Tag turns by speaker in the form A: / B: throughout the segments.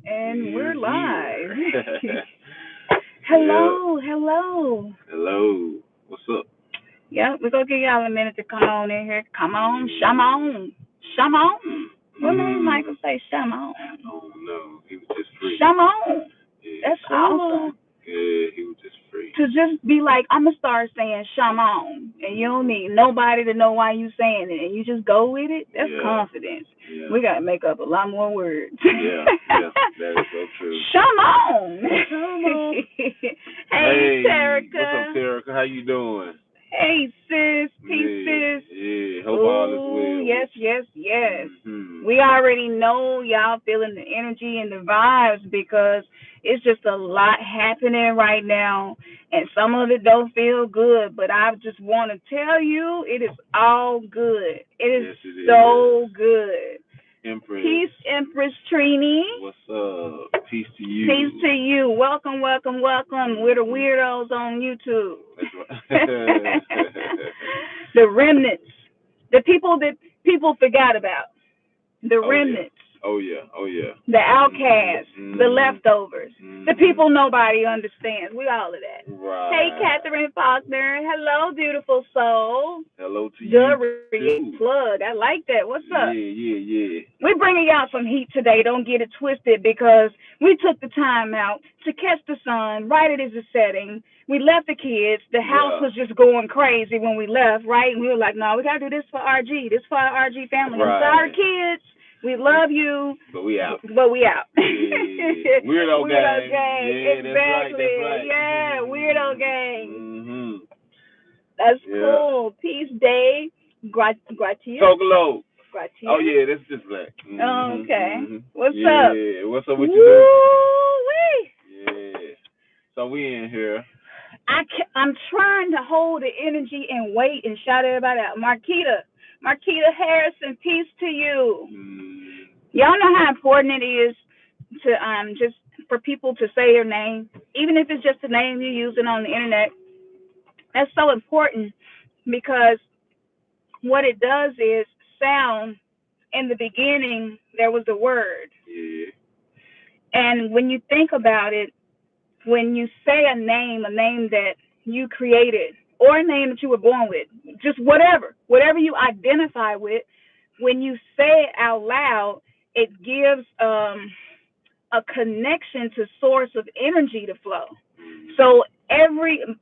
A: And we're live.
B: Yeah. Yeah.
A: Hello.
B: Hello. What's up?
A: Yeah, we're gonna give y'all a minute to come on in here. Come on, shum
B: Yeah.
A: on. Shum on. What made Michael
B: Mm.
A: say shum on?
B: Oh no, he was just free.
A: Shum on.
B: Yeah.
A: That's
B: Shalom.
A: awesome.
B: Yeah, he was just free.
A: To just be like, I'm gonna start saying shum on, and you don't need nobody to know why you saying it, and you just go with it. That's
B: Yeah.
A: confidence.
B: Yeah.
A: We gotta make up a lot more words.
B: Yeah. Yeah. That is so true.
A: Shum on.
B: Shalom.
A: Hey,
B: Hey, what's
A: Terica.
B: up, Terica? How you doing?
A: Hey, sis. Peace,
B: Yeah.
A: sis.
B: Yeah. Hope all is
A: Oh,
B: well
A: yes,
B: with you.
A: yes.
B: Mm-hmm.
A: We already know y'all feeling the energy and the vibes because it's just a lot happening right now, and some of it don't feel good. But I just want to tell you, it is all good. It is
B: Yes, it
A: so
B: is.
A: good.
B: Empress.
A: Peace, Empress Trini.
B: What's up? Peace to you.
A: Peace to you. Welcome. We're the weirdos on YouTube.
B: That's right.
A: The remnants. The people that people forgot about. The
B: Oh yeah.
A: remnants.
B: Oh yeah. Oh yeah.
A: The outcasts.
B: Mm-hmm.
A: The leftovers.
B: Mm-hmm.
A: The people nobody understands. We all of that. Hey,
B: Right.
A: Catherine Faulkner. Hello, beautiful soul.
B: Hello to
A: Good
B: you too.
A: plug. I like that. What's
B: Yeah,
A: up?
B: yeah.
A: We're bringing y'all some heat today. Don't get it twisted because we took the time out to catch the sun right as it's setting. We left the kids. The house
B: Yeah.
A: was just going crazy when we left, right? And we were like, no, we got to do this for RG. This for our RG family. I'm sorry,
B: Right.
A: kids. We love you.
B: But we out.
A: But we out.
B: Yeah. Weirdo gang. Yeah,
A: Exactly.
B: that's right.
A: Yeah, weirdo gang.
B: Mm-hmm.
A: That's
B: Yeah.
A: cool. Peace day. Gracias.
B: Togolo.
A: Gracias.
B: Oh yeah, that's just black. Mm-hmm.
A: Okay.
B: Mm-hmm.
A: What's up?
B: Yeah. What's up? What you do?
A: Woo-wee.
B: Yeah. So we in here.
A: I'm trying to hold the energy and wait and shout everybody out. Marquita Harrison, peace to you. Y'all know how important it is to just for people to say your name, even if it's just the name you're using on the internet. That's so important because what it does is sound. In the beginning, there was a word.
B: Yeah.
A: And when you think about it, when you say a name that you created or a name that you were born with, just whatever you identify with, when you say it out loud, it gives a connection to source of energy to flow. So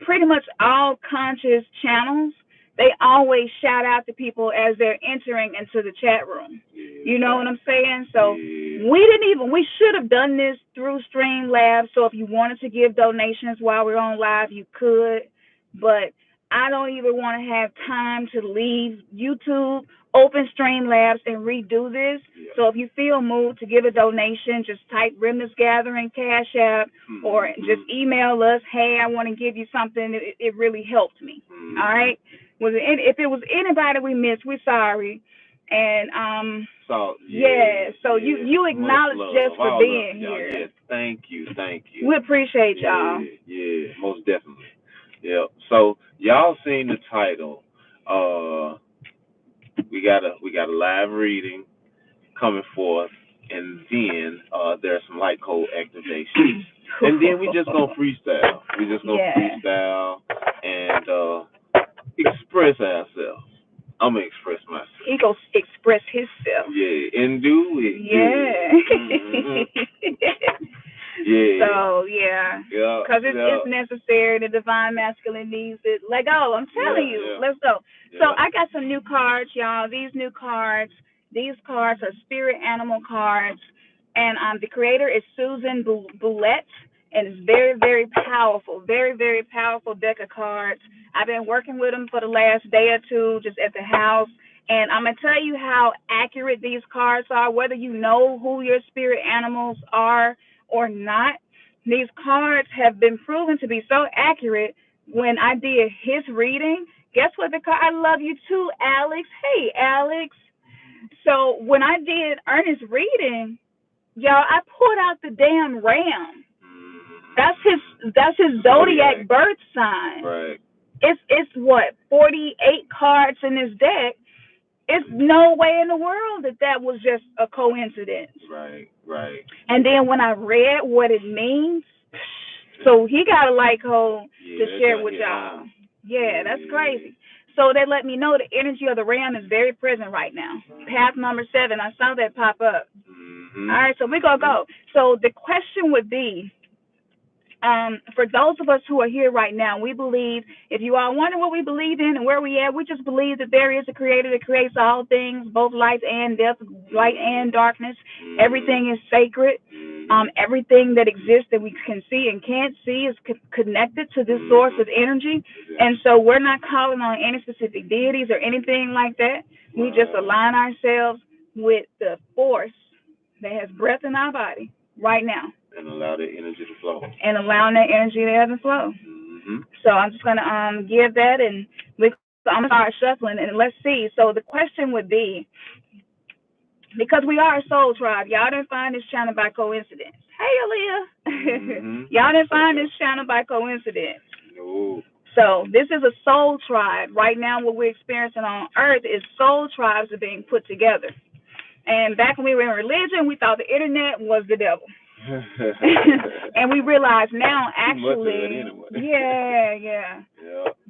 A: pretty much all conscious channels, they always shout out to people as they're entering into the chat room. You know what I'm saying? So we should have done this through Streamlabs. So if you wanted to give donations while we're on live, you could. But I don't even want to have time to leave YouTube, open Streamlabs, and redo this. So if you feel moved to give a donation, just type Remnants Gathering Cash App or just email us. Hey, I want to give you something. It really helped me. All right. If it was anybody we missed, we're sorry. And
B: So
A: you acknowledge just for being here.
B: Yes, thank you.
A: We appreciate y'all.
B: Yeah, most definitely. Yeah. So y'all seen the title. We got a live reading coming forth, and then there's some light code activations, and then we just gonna freestyle. Freestyle and express ourselves. I'm gonna express myself.
A: He goes express himself.
B: Yeah, and do it.
A: Yeah.
B: Mm-hmm. Yeah.
A: So because it's necessary. The divine masculine needs it. Let go. I'm telling you. Let's go. So I got some new cards, y'all. These cards are spirit animal cards, and the creator is Susan Boulette, and it's very, very powerful, very, very powerful deck of cards. I've been working with them for the last day or two, just at the house. And I'm going to tell you how accurate these cards are, whether you know who your spirit animals are or not. These cards have been proven to be so accurate. When I did his reading, guess what I love you too, Alex. Hey, Alex. So when I did Ernest's reading, y'all, I pulled out the damn ram. That's his zodiac birth sign.
B: Right.
A: It's what, 48 cards in this deck. It's no way in the world that was just a coincidence.
B: Right, right.
A: And then when I read what it means, so he got a light code to share with y'all. Yeah, that's crazy. So they let me know the energy of the ram is very present right now. Path number 7, I saw that pop up.
B: Mm-hmm.
A: All right, so we're going to go. So the question would be, for those of us who are here right now, we believe, if you all wonder what we believe in and where we at, we just believe that there is a creator that creates all things, both light and death, light and darkness. Everything is sacred. Everything that exists that we can see and can't see is connected to this source of energy. And so we're not calling on any specific deities or anything like that. We just align ourselves with the force that has breath in our body right now.
B: And allow that energy to flow.
A: And allowing that energy to ebb and flow.
B: Mm-hmm.
A: So I'm just gonna give that, and I'm gonna start shuffling, and let's see. So the question would be, because we are a soul tribe, y'all didn't find this channel by coincidence. Hey, Aaliyah.
B: Mm-hmm.
A: Y'all didn't find this channel by coincidence.
B: No.
A: So this is a soul tribe. Right now, what we're experiencing on Earth is soul tribes are being put together. And back when we were in religion, we thought the internet was the devil. And we realize now, actually,
B: anyway.
A: yeah.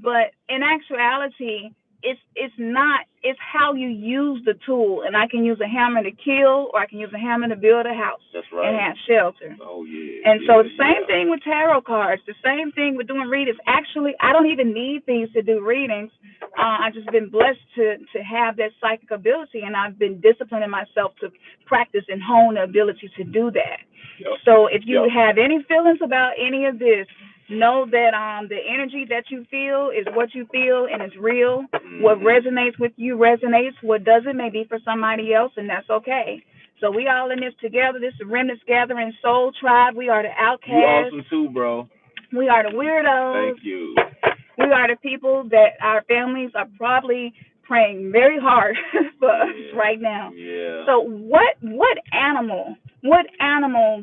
A: But in actuality, it's not. It's how you use the tool. And I can use a hammer to kill, or I can use a hammer to build a house.
B: That's right.
A: And have shelter.
B: Oh yeah.
A: And so the same thing with tarot cards. The same thing with doing readings. Actually, I don't even need these to do readings. I've just been blessed to have that psychic ability, and I've been disciplining myself to practice and hone the ability to do that. Yep. So if you have any feelings about any of this, know that the energy that you feel is what you feel, and it's real. Mm-hmm. What resonates with you resonates. What doesn't may be for somebody else, and that's okay. So we all in this together. This is Remnants Gathering Soul Tribe. We are the outcasts.
B: You awesome too, bro.
A: We are the weirdos.
B: Thank you.
A: We are the people that our families are probably praying very hard for us right now.
B: Yeah.
A: So what animal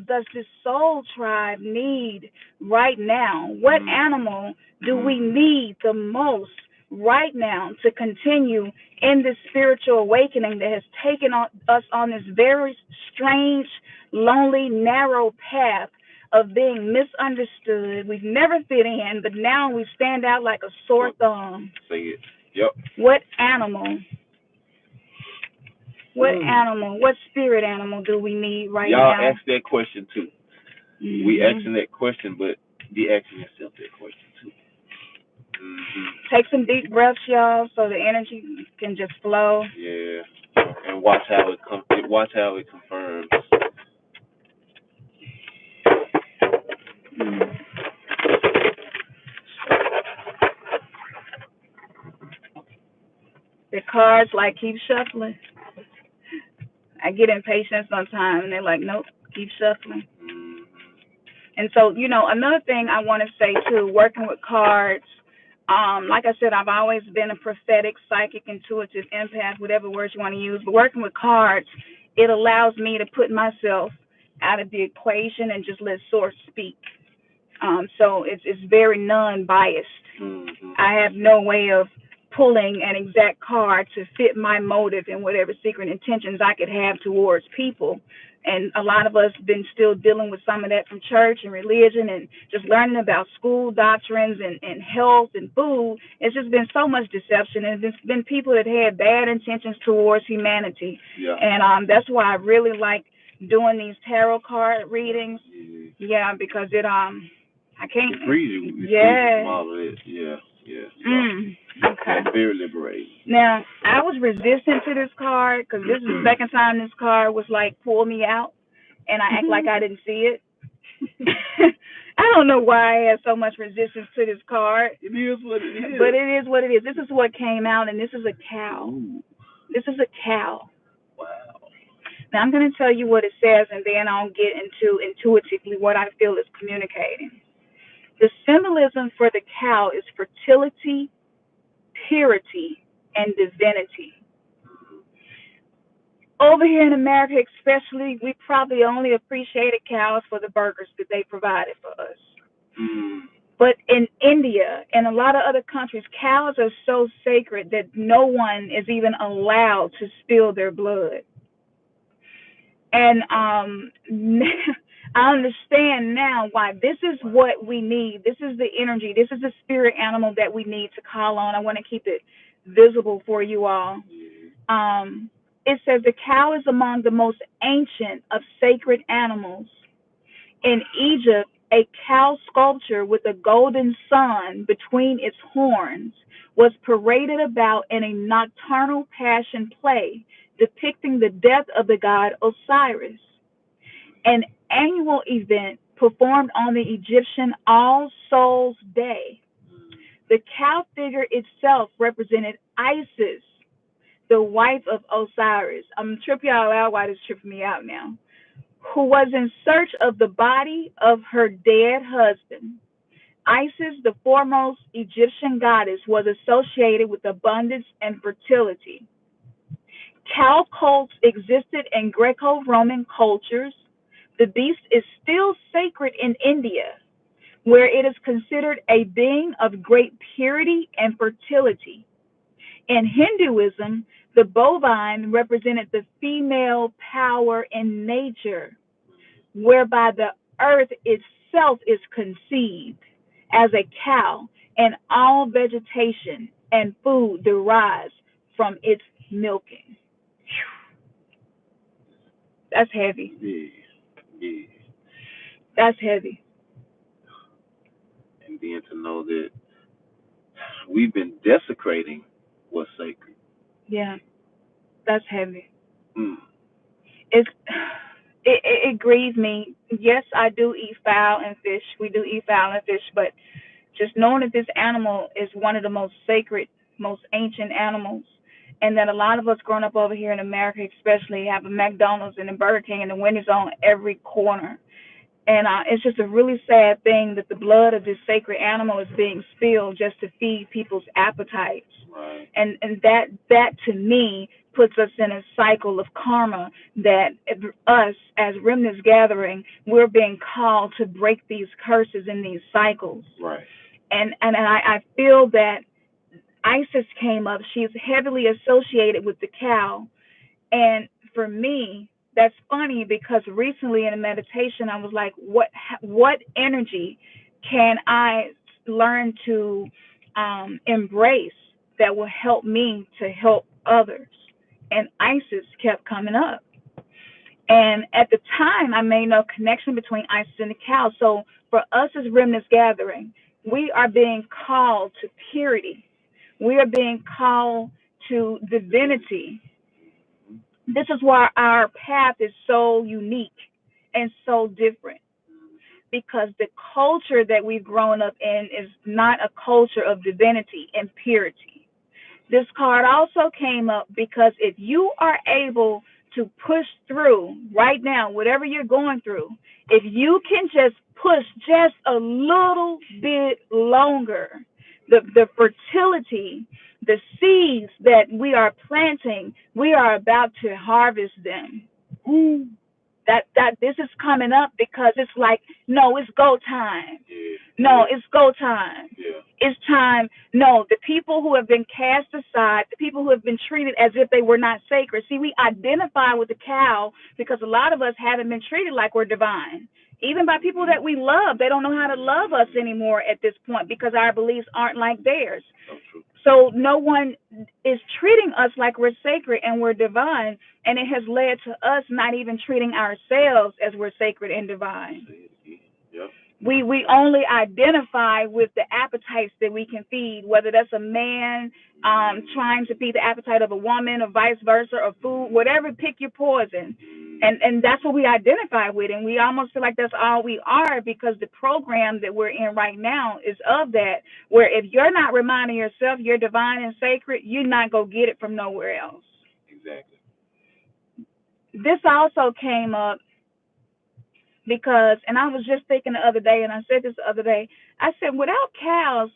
A: does this soul tribe need right now? What animal do we need the most right now to continue in this spiritual awakening that has taken us on this very strange, lonely, narrow path of being misunderstood? We've never fit in, but now we stand out like a sore thumb.
B: Say it. Yep.
A: What animal? What spirit animal do we need right now?
B: Y'all ask that question too. Mm-hmm. We asking that question, but be asking yourself that question too. Mm-hmm.
A: Take some deep breaths, y'all, so the energy can just flow.
B: Yeah, and watch how it confirms.
A: The cards keep shuffling. I get impatient sometimes, and they're like, nope, keep shuffling. Mm-hmm. And so, another thing I want to say too, working with cards. Like I said, I've always been a prophetic, psychic, intuitive, empath, whatever words you want to use. But working with cards, it allows me to put myself out of the equation and just let source speak. So it's very non-biased. Mm-hmm. I have no way of pulling an exact card to fit my motive and whatever secret intentions I could have towards people. And a lot of us have been still dealing with some of that from church and religion and just learning about school doctrines and health and food. It's just been so much deception, and there's been people that had bad intentions towards humanity. Yeah. And that's why I really like doing these tarot card readings. Yeah, because it I can't.
B: It frees you. It frees you from all of it. Yeah. So,
A: okay.
B: Very liberating.
A: Now, I was resistant to this card because this is the second time this card was pull me out, and I act like I didn't see it. I don't know why I had so much resistance to this card.
B: It is what it is.
A: But it is what it is. This is what came out, and this is a cow. Ooh. This is a cow.
B: Wow.
A: Now, I'm going to tell you what it says, and then I'll get into intuitively what I feel is communicating. The symbolism for the cow is fertility, purity, and divinity. Over here in America especially, we probably only appreciated cows for the burgers that they provided for us. But in India and a lot of other countries, cows are so sacred that no one is even allowed to spill their blood. And I understand now why this is what we need. This is the energy. This is the spirit animal that we need to call on. I want to keep it visible for you all. It says the cow is among the most ancient of sacred animals. In Egypt, a cow sculpture with a golden sun between its horns was paraded about in a nocturnal passion play depicting the death of the god Osiris, an annual event performed on the Egyptian All Souls Day. The cow figure itself represented Isis, the wife of Osiris. I'm tripping y'all out why this tripping me out now. Who was in search of the body of her dead husband. Isis, the foremost Egyptian goddess, was associated with abundance and fertility. Cow cults existed in Greco-Roman cultures. The beast is still sacred in India, where it is considered a being of great purity and fertility. In Hinduism, the bovine represented the female power in nature, whereby the earth itself is conceived as a cow, and all vegetation and food derives from its milking. That's heavy.
B: Yeah.
A: That's heavy.
B: And then to know that we've been desecrating what's sacred.
A: Yeah, that's heavy.
B: Mm.
A: It grieves me. Yes, I do eat fowl and fish. We do eat fowl and fish, but just knowing that this animal is one of the most sacred, most ancient animals, and that a lot of us growing up over here in America, especially, have a McDonald's and a Burger King and the Wendy's on every corner. And it's just a really sad thing that the blood of this sacred animal is being spilled just to feed people's appetites.
B: Right.
A: And that to me puts us in a cycle of karma that us as Remnants Gathering, we're being called to break these curses in these cycles.
B: Right.
A: And I feel that Isis came up. She's heavily associated with the cow. And for me, that's funny because recently in a meditation, I was like, what energy can I learn to embrace that will help me to help others? And Isis kept coming up. And at the time, I made no connection between Isis and the cow. So for us as Remnants Gathering, we are being called to purity. We are being called to divinity. This is why our path is so unique and so different, because the culture that we've grown up in is not a culture of divinity and purity. This card also came up because if you are able to push through right now, whatever you're going through, if you can just push just a little bit longer, the fertility, the seeds that we are planting, we are about to harvest them. Ooh. That this is coming up because it's like, no, it's go time.
B: Yeah.
A: No, it's go time.
B: Yeah.
A: It's time. No, the people who have been cast aside, the people who have been treated as if they were not sacred. See, we identify with the cow because a lot of us haven't been treated like we're divine. Even by people that we love, they don't know how to love us anymore at this point because our beliefs aren't like theirs. So no one is treating us like we're sacred and we're divine, and it has led to us not even treating ourselves as we're sacred and divine.
B: Yep.
A: We only identify with the appetites that we can feed, whether that's a man trying to feed the appetite of a woman or vice versa, or food, whatever, pick your poison. And that's what we identify with, and we almost feel like that's all we are because the program that we're in right now is of that, where if you're not reminding yourself you're divine and sacred, you're not going to get it from nowhere else.
B: Exactly.
A: This also came up because, and I was just thinking the other day, and I said this the other day, I said, without cows,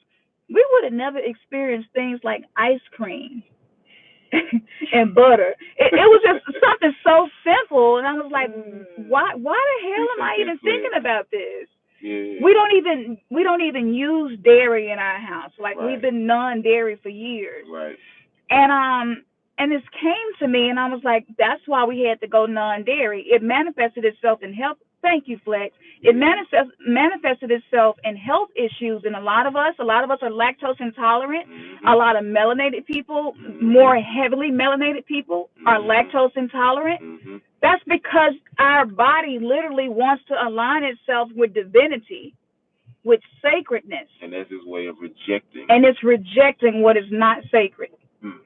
A: we would have never experienced things like ice cream and butter. It was just something so simple, and I was like, why the hell am I even thinking about this?
B: Yeah.
A: We don't even use dairy in our house. Like
B: Right.
A: we've been non-dairy for years.
B: Right.
A: And this came to me, and I was like, that's why we had to go non-dairy. It manifested itself in health. Thank you, Flex. It manifested itself in health issues, and a lot of us are lactose intolerant.
B: Mm-hmm.
A: A lot of melanated people, more heavily melanated people, are lactose intolerant.
B: Mm-hmm.
A: That's because our body literally wants to align itself with divinity, with sacredness.
B: And that's his way of rejecting.
A: And it's rejecting what is not sacred.
B: Mm.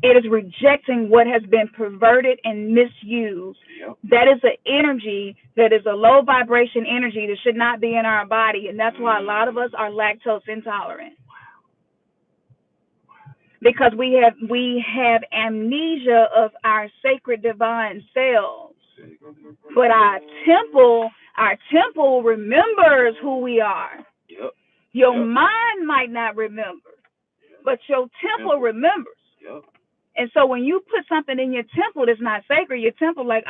A: It is rejecting what has been perverted and misused.
B: Yep.
A: That is an energy that is a low vibration energy that should not be in our body. And that's why a lot of us are lactose intolerant. Because we have amnesia of our sacred divine selves. But our temple remembers who we are.
B: Yep.
A: Your mind might not remember, but your temple remembers.
B: Yep.
A: And so when you put something in your temple that's not sacred, your temple like,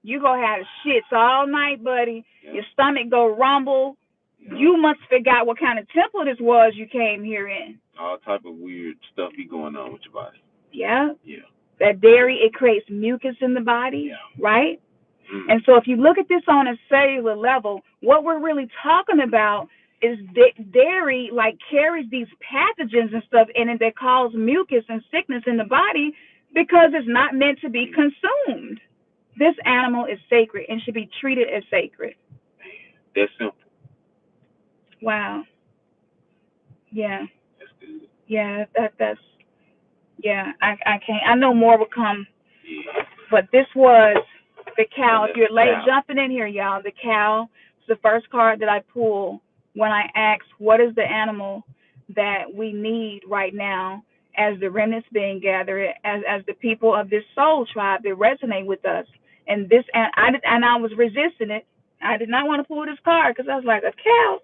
A: you gonna have shits all night, buddy.
B: Yep.
A: Your stomach go rumble. Yep. You must forgot what kind of temple this was you came here in.
B: All type of weird stuff be going on with your body.
A: Yeah.
B: Yeah.
A: That dairy, it creates mucus in the body, right? Mm-hmm. And so if you look at this on a cellular level, what we're really talking about is dairy like carries these pathogens and stuff in it that cause mucus and sickness in the body because it's not meant to be consumed. This animal is sacred and should be treated as sacred.
B: That's simple.
A: Wow. Yeah.
B: That's good.
A: Yeah, that's I can't. I know more will come.
B: Yeah.
A: But this was the cow. If you're late jumping in here, y'all, the cow is the first card that I pulled when I asked what is the animal that we need right now as the remnants being gathered, as the people of this soul tribe that resonate with us. And this, and I was resisting it. I did not want to pull this card because I was like, a cow?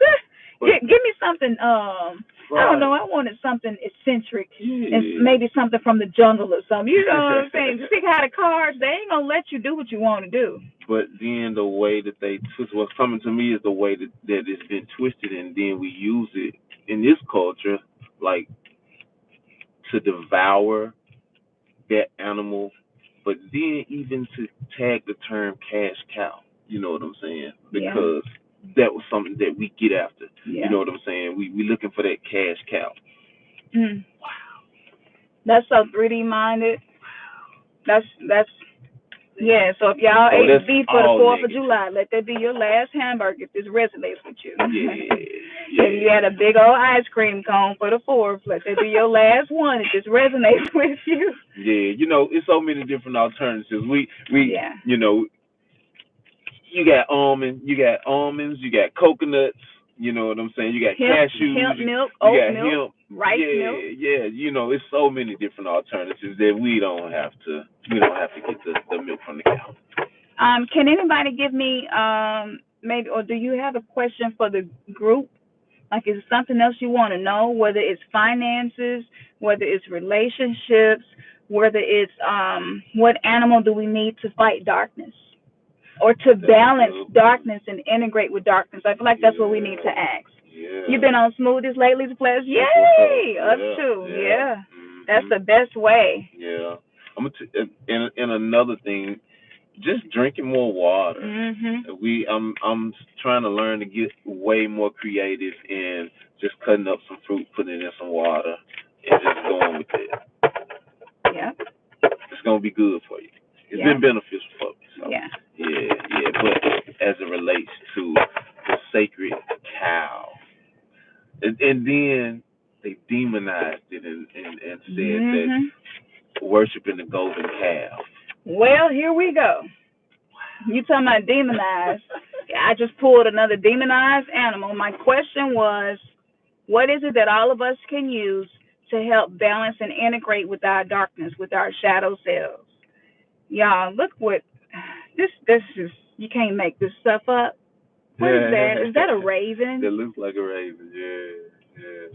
A: Give me something. I don't know. I wanted something eccentric and maybe something from the jungle or something. You know what I'm saying? Pick out the cards. They ain't gonna let you do what you want to do.
B: But then the way that they twist, what's coming to me is the way that it's been twisted, and then we use it in this culture, like to devour that animal, but then even to tag the term cash cow. You know what I'm saying? Because that was something that we get after. Yeah. You know what I'm saying? We looking for that cash cow.
A: Mm. Wow. That's so 3D minded. That's yeah. So if y'all ate beef for the 4th of July, let that be your last hamburger if this resonates with you.
B: Yeah.
A: If you had a big old ice cream cone for the 4th, let that be your last one if this resonates with you.
B: Yeah. You know, it's so many different alternatives. We you know, you got almonds, you got coconuts. You know what I'm saying? You got cashews,
A: hemp milk,
B: you
A: oat
B: got
A: milk, rice milk.
B: Yeah. You know, it's so many different alternatives that we don't have to get the milk from the cow.
A: Can anybody give me maybe, or do you have a question for the group? Like, is it something else you want to know? Whether it's finances, whether it's relationships, whether it's what animal do we need to fight darkness? Or to balance darkness and integrate with darkness. I feel like that's what we need to ask.
B: Yeah.
A: You've been on Smoothies lately, Flash? Yay! Us too. Yeah. Mm-hmm. That's the best way.
B: Yeah. And another thing, just drinking more water.
A: Mm-hmm.
B: I'm trying to learn to get way more creative in just cutting up some fruit, putting it in some water, and just going with it.
A: Yeah.
B: It's gonna be good for you. It's been beneficial for me. So.
A: Yeah.
B: But as it relates to the sacred cow, and then they demonized it and said that worshiping the golden calf.
A: Well, here we go. You talking about demonized? I just pulled another demonized animal. My question was, what is it that all of us can use to help balance and integrate with our darkness, with our shadow selves? Y'all, look what this is. You can't make this stuff up. What is that? Is that a raven?
B: That looks like a raven. Yeah.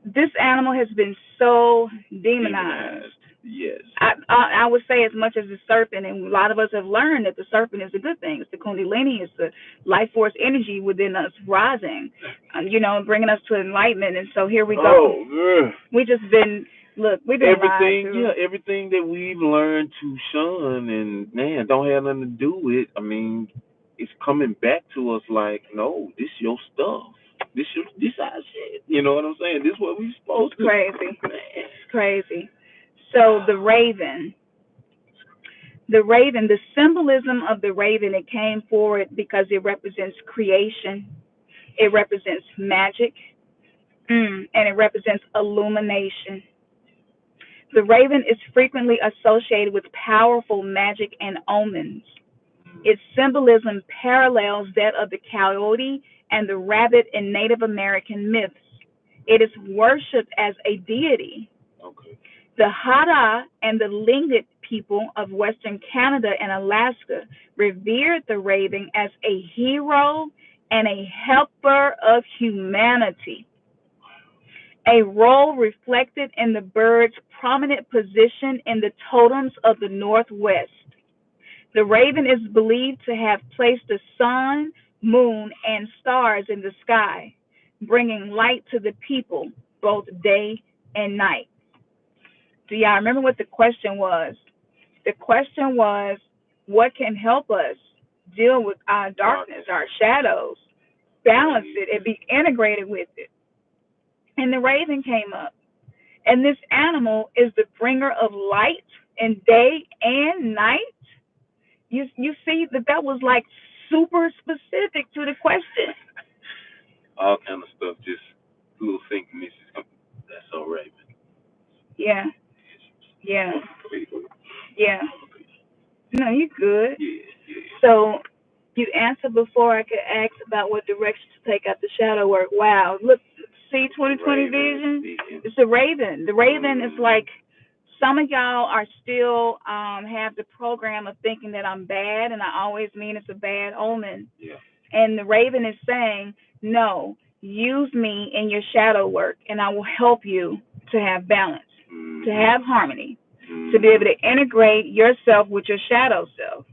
A: This animal has been so demonized.
B: Yes.
A: I would say as much as the serpent, and a lot of us have learned that the serpent is a good thing. It's the Kundalini, it's the life force energy within us rising, bringing us to enlightenment. And so here we go.
B: Oh,
A: we just been we've been
B: everything, everything that we've learned to shun and man don't have nothing to do with. I mean, it's coming back to us like, no, this your stuff. This our shit. You know what I'm saying? This what we supposed to.
A: Crazy. It's crazy. So the raven, the symbolism of the raven, it came forward because it represents creation, it represents magic, and it represents illumination. The raven is frequently associated with powerful magic and omens. Its symbolism parallels that of the coyote and the rabbit in Native American myths. It is worshipped as a deity.
B: Okay.
A: The Hattah and the Tlingit people of Western Canada and Alaska revered the raven as a hero and a helper of humanity, a role reflected in the bird's prominent position in the totems of the Northwest. The raven is believed to have placed the sun, moon, and stars in the sky, bringing light to the people both day and night. Do y'all remember what the question was? The question was, what can help us deal with our darkness, our shadows, balance it, and be integrated with it? And the raven came up. And this animal is the bringer of light in day and night. You see that was like super specific to the question.
B: All kind of stuff, just little synchronicities. That's so raven.
A: Yeah. Yeah. Yeah. No, you good.
B: Yeah.
A: So you answered before I could ask about what direction to take out the shadow work. Wow. Look, see 2020 vision? It's a raven. The raven is like, some of y'all are still have the program of thinking that I'm bad, and I always mean it's a bad omen.
B: Yeah.
A: And the raven is saying, no, use me in your shadow work, and I will help you to have balance, to have harmony, to be able to integrate yourself with your shadow self.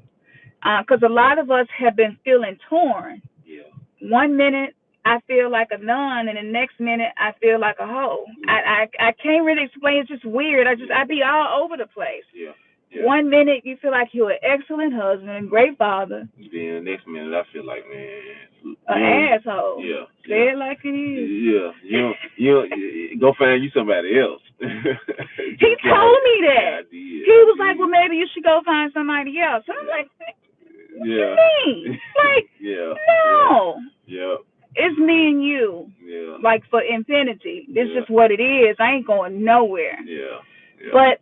A: Because a lot of us have been feeling torn.
B: Yeah.
A: 1 minute I feel like a nun, and the next minute I feel like a hoe. I can't really explain. It's just weird. I be all over the place.
B: Yeah.
A: 1 minute you feel like you're an excellent husband and great father.
B: Then the next minute I feel like, man,
A: an asshole.
B: Yeah.
A: Say it like it is.
B: Yeah. You go find you somebody else.
A: He told me that. He was like, well, maybe you should go find somebody else. And I'm like, what you mean? Like, no.
B: Yeah.
A: It's me and you.
B: Yeah.
A: Like for infinity. This is just what it is. I ain't going nowhere.
B: Yeah.
A: But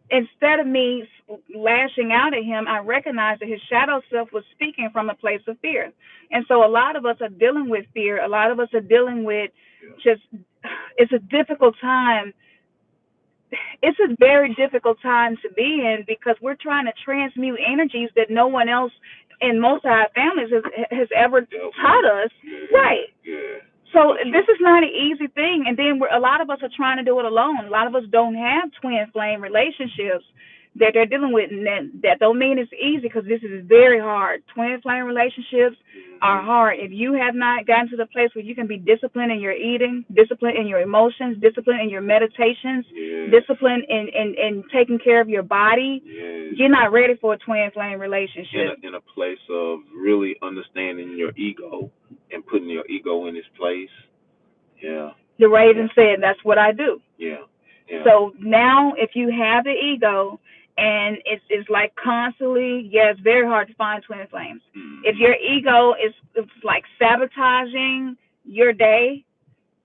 A: instead of me lashing out at him, I recognized that his shadow self was speaking from a place of fear. And so a lot of us are dealing with fear. A lot of us are dealing with it's a difficult time. It's a very difficult time to be in because we're trying to transmute energies that no one else in most of our families has ever taught us. Right. So this is not an easy thing. And then a lot of us are trying to do it alone. A lot of us don't have twin flame relationships that they're dealing with. And that don't mean it's easy because this is very hard. Twin flame relationships are hard. If you have not gotten to the place where you can be disciplined in your eating, disciplined in your emotions, disciplined in your meditations, disciplined in taking care of your body, you're not ready for a twin flame relationship.
B: In a place of really understanding your ego and putting your ego in its place. Yeah.
A: The raven said, that's what I do.
B: Yeah.
A: So now if you have the ego and it's like constantly, it's very hard to find twin flames. If your ego is like sabotaging your day,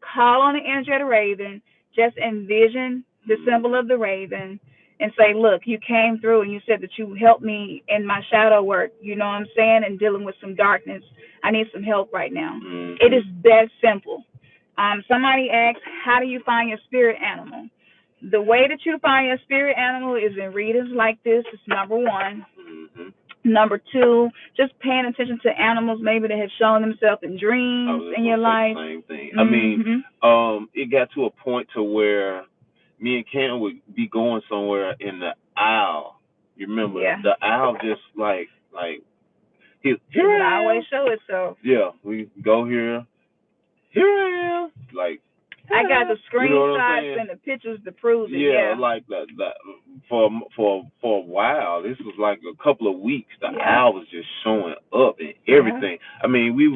A: call on the energy of the raven, just envision the symbol of the raven and say, look, you came through and you said that you helped me in my shadow work, you know what I'm saying, and dealing with some darkness. I need some help right now. It is that simple. Somebody asked, how do you find your spirit animal? The way that you find your spirit animal is in readings like this. It's number one. Number two, just paying attention to animals maybe that have shown themselves in dreams in your life.
B: Same thing. I mean, it got to a point to where me and Cam would be going somewhere in the aisle. You remember the aisle just like here
A: I always show itself.
B: Yeah, we go here. Here I am. Like
A: I got the screenshots and the pictures to prove it. Yeah,
B: like that for a while. This was like a couple of weeks. The owl was just showing up and everything. I mean, we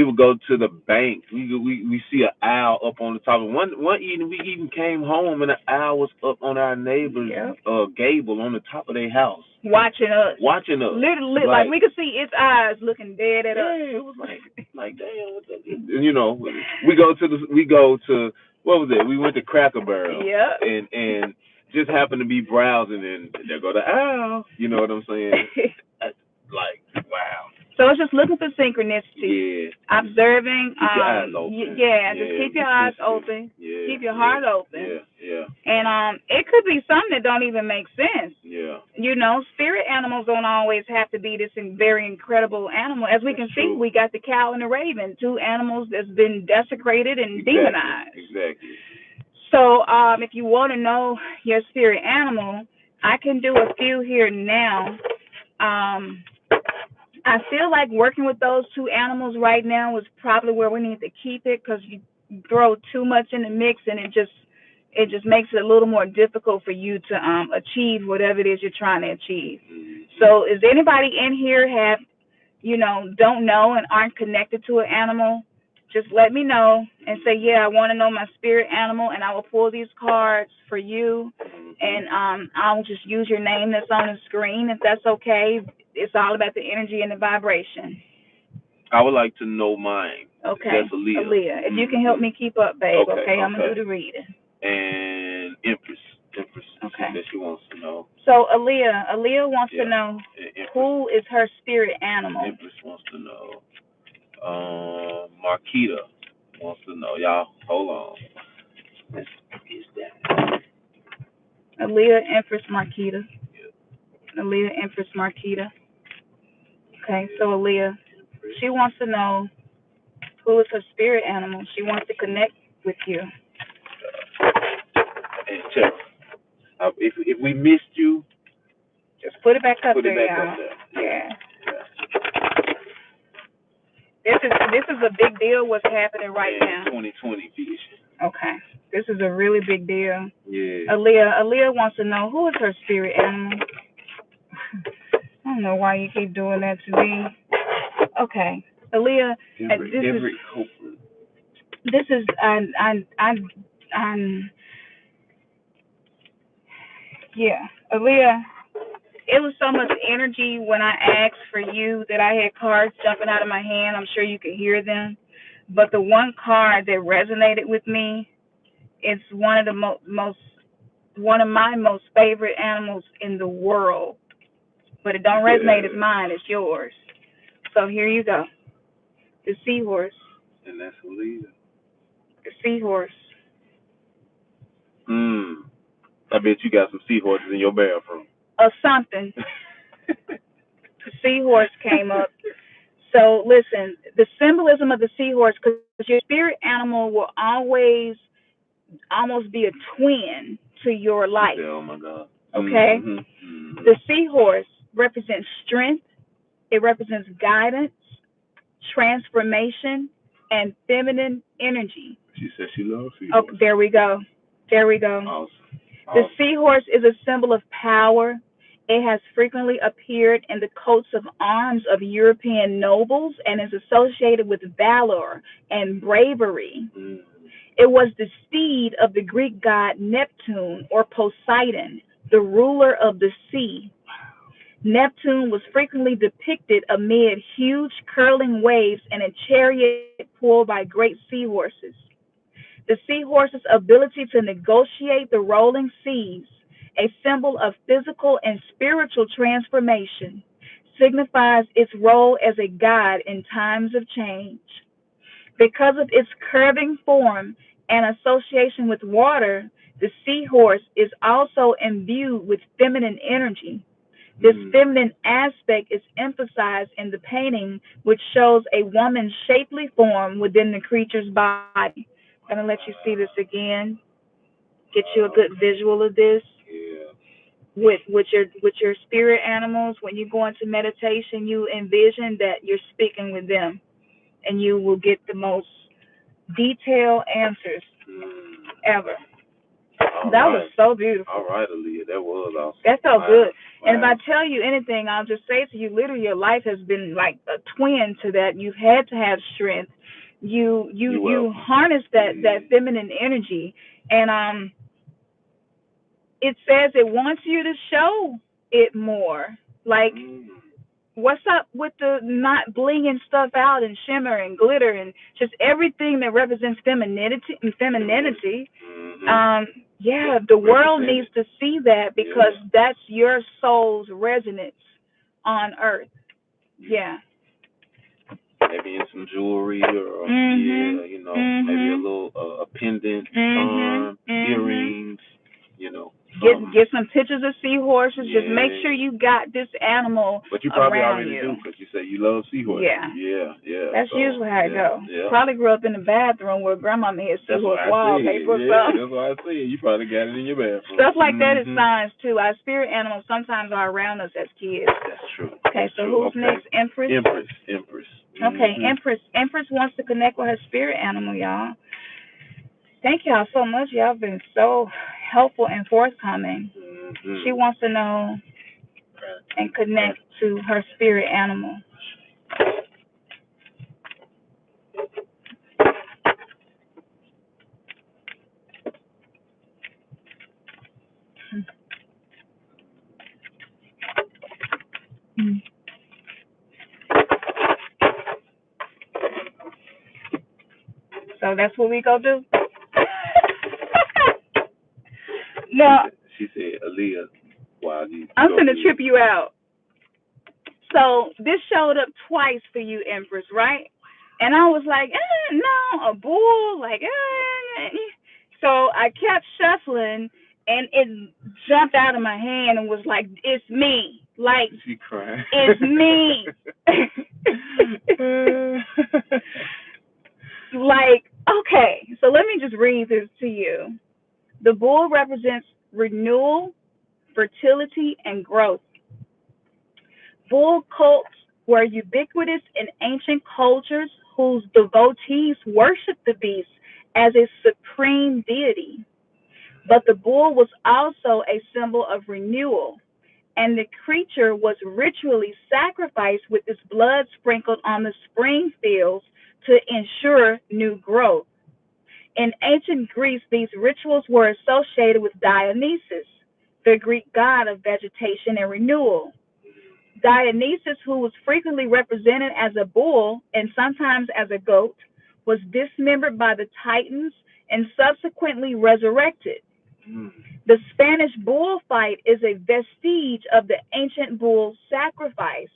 B: would go to the bank. We see an owl up on the top. Of one evening, we even came home and the owl was up on our neighbor's gable on the top of their house. Watching us.
A: Literally, like we could see its eyes looking dead at us.
B: Yeah, it was like damn. You know, we go to what was it? We went to Cracker Barrel.
A: Yeah.
B: And just happened to be browsing, and there go the owl. You know what I'm saying? Like, wow.
A: So it's just looking for synchronicity.
B: Yeah.
A: Observing.
B: Keep your eyes open.
A: Just keep your eyes open.
B: Yeah.
A: Keep your heart open.
B: Yeah.
A: And it could be something that don't even make sense.
B: Yeah.
A: You know, spirit animals don't always have to be this very incredible animal. As we can see, we got the cow and the raven, two animals that's been desecrated and demonized.
B: Exactly.
A: So if you want to know your spirit animal, I can do a few here now. I feel like working with those two animals right now is probably where we need to keep it, because you throw too much in the mix and it just makes it a little more difficult for you to achieve whatever it is you're trying to achieve. So is anybody in here don't know and aren't connected to an animal? Just let me know and say, I want to know my spirit animal, and I will pull these cards for you, and I'll just use your name that's on the screen, if that's okay. It's all about the energy and the vibration.
B: I would like to know mine.
A: Okay.
B: That's Aaliyah.
A: If you can help me keep up, babe. Okay. I'm going to do the reading.
B: And Empress.
A: Okay.
B: That she wants to know.
A: So Aaliyah wants to know who is her spirit animal.
B: Empress wants to know. Marquita wants to know. Y'all, hold on. What is that?
A: Aaliyah, Empress, Marquita. Aaliyah, Empress, Marquita. Okay, so Aaliyah, she wants to know who is her spirit animal. She wants to connect with you.
B: And check. If we missed you,
A: just put it back up
B: there.
A: Yeah. This is a big deal. What's happening right now?
B: 2020 vision.
A: Okay, this is a really big deal.
B: Yeah.
A: Aaliyah wants to know who is her spirit animal. I don't know why you keep doing that to me. Okay, Aaliyah. This is yeah, Aaliyah. It was so much energy when I asked for you that I had cards jumping out of my hand. I'm sure you could hear them. But the one card that resonated with me is one of the one of my most favorite animals in the world. But it don't resonate as mine, it's yours. So here you go. The seahorse.
B: And that's Aaliyah.
A: The seahorse.
B: I bet you got some seahorses in your bathroom.
A: Or something. The seahorse came up. So listen, the symbolism of the seahorse, because your spirit animal will always almost be a twin to your life.
B: Oh my God.
A: Okay? The seahorse represents strength. It represents guidance, transformation, and feminine energy.
B: She said she loves seahorse.
A: Oh, there we go.
B: Awesome.
A: The seahorse is a symbol of power. It has frequently appeared in the coats of arms of European nobles and is associated with valor and bravery. It was the steed of the Greek god Neptune, or Poseidon, the ruler of the sea. Neptune was frequently depicted amid huge curling waves in a chariot pulled by great seahorses. The seahorse's ability to negotiate the rolling seas, a symbol of physical and spiritual transformation, signifies its role as a guide in times of change. Because of its curving form and association with water, the seahorse is also imbued with feminine energy. This feminine aspect is emphasized in the painting, which shows a woman's shapely form within the creature's body. I'm going to let you see this again. Get you a good visual of this.
B: Yeah.
A: With your spirit animals. When you go into meditation, you envision that you're speaking with them, and you will get the most detailed answers ever. That was so beautiful.
B: All right, Aaliyah, that was awesome.
A: That's so good. Wow. And if I tell you anything, I'll just say to you, literally, your life has been like a twin to that. You've had to have strength. You harness that feminine energy, and it says it wants you to show it more. Like, what's up with the not blinging stuff out and shimmer and glitter and just everything that represents femininity and femininity? Yeah, the world needs to see that, because that's your soul's resonance on earth. Yeah.
B: Maybe in some jewelry or maybe a little a pendant, charm, earrings,
A: Get some pictures of seahorses. Just make sure you got this animal.
B: But you probably already do, because you say you love seahorses. Yeah.
A: That's usually how it goes.
B: Yeah.
A: Probably grew up in the bathroom where grandmama had seahorse wallpaper.
B: That's what I see. You probably got it in your bathroom.
A: Stuff like that is signs too. Our spirit animals sometimes are around us as kids.
B: That's true.
A: Okay, so who's next? Empress. Okay, Empress wants to connect with her spirit animal, y'all. Thank y'all so much. Y'all been so helpful and forthcoming. She wants to know and connect to her spirit animal. So that's what we go do? No.
B: She said, Aaliyah,
A: I'm going to trip you out. So this showed up twice for you, Empress, right? And I was like, no, a bull, like, So I kept shuffling, and it jumped out of my hand and was like, it's me. Like,
B: she cried.
A: It's me. Like, okay, so let me just read this to you. The bull represents renewal, fertility, and growth. Bull cults were ubiquitous in ancient cultures whose devotees worshiped the beast as a supreme deity. But the bull was also a symbol of renewal, and the creature was ritually sacrificed with its blood sprinkled on the spring fields to ensure new growth. In ancient Greece, these rituals were associated with Dionysus, the Greek god of vegetation and renewal. Dionysus, who was frequently represented as a bull and sometimes as a goat, was dismembered by the Titans and subsequently resurrected. The Spanish bullfight is a vestige of the ancient bull sacrifice.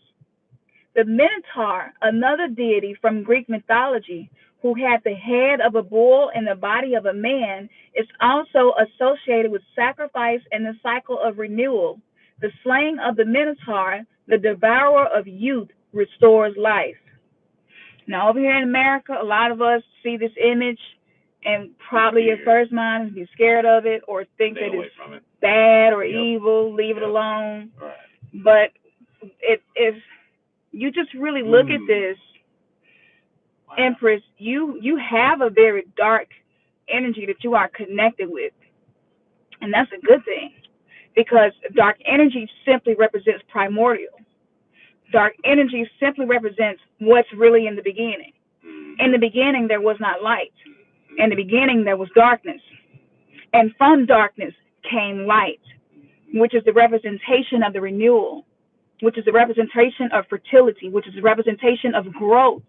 A: The Minotaur, another deity from Greek mythology, who had the head of a bull and the body of a man, is also associated with sacrifice and the cycle of renewal. The slaying of the Minotaur, the devourer of youth, restores life. Now, over here in America, a lot of us see this image, and probably your first mind is be scared of it or think that it's bad or evil, leave it alone.
B: Right.
A: But if you just really look at this, Empress, you have a very dark energy that you are connected with. And that's a good thing, because dark energy simply represents primordial. Dark energy simply represents what's really in the beginning. In the beginning, there was not light. In the beginning, there was darkness. And from darkness came light, which is the representation of the renewal, which is the representation of fertility, which is the representation of growth.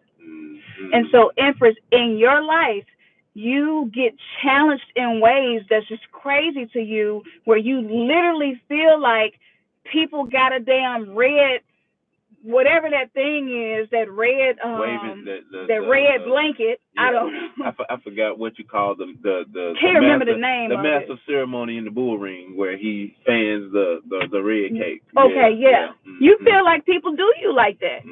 A: And so, Empress, in your life, you get challenged in ways that's just crazy to you, where you literally feel like people got a damn red, whatever that thing is, that red, red blanket.
B: Yeah,
A: I don't know.
B: I forgot what you call the
A: can't remember the name.
B: The master ceremony in the bull ring, where he fans the red cake.
A: Okay, yeah. You feel like people do you like that.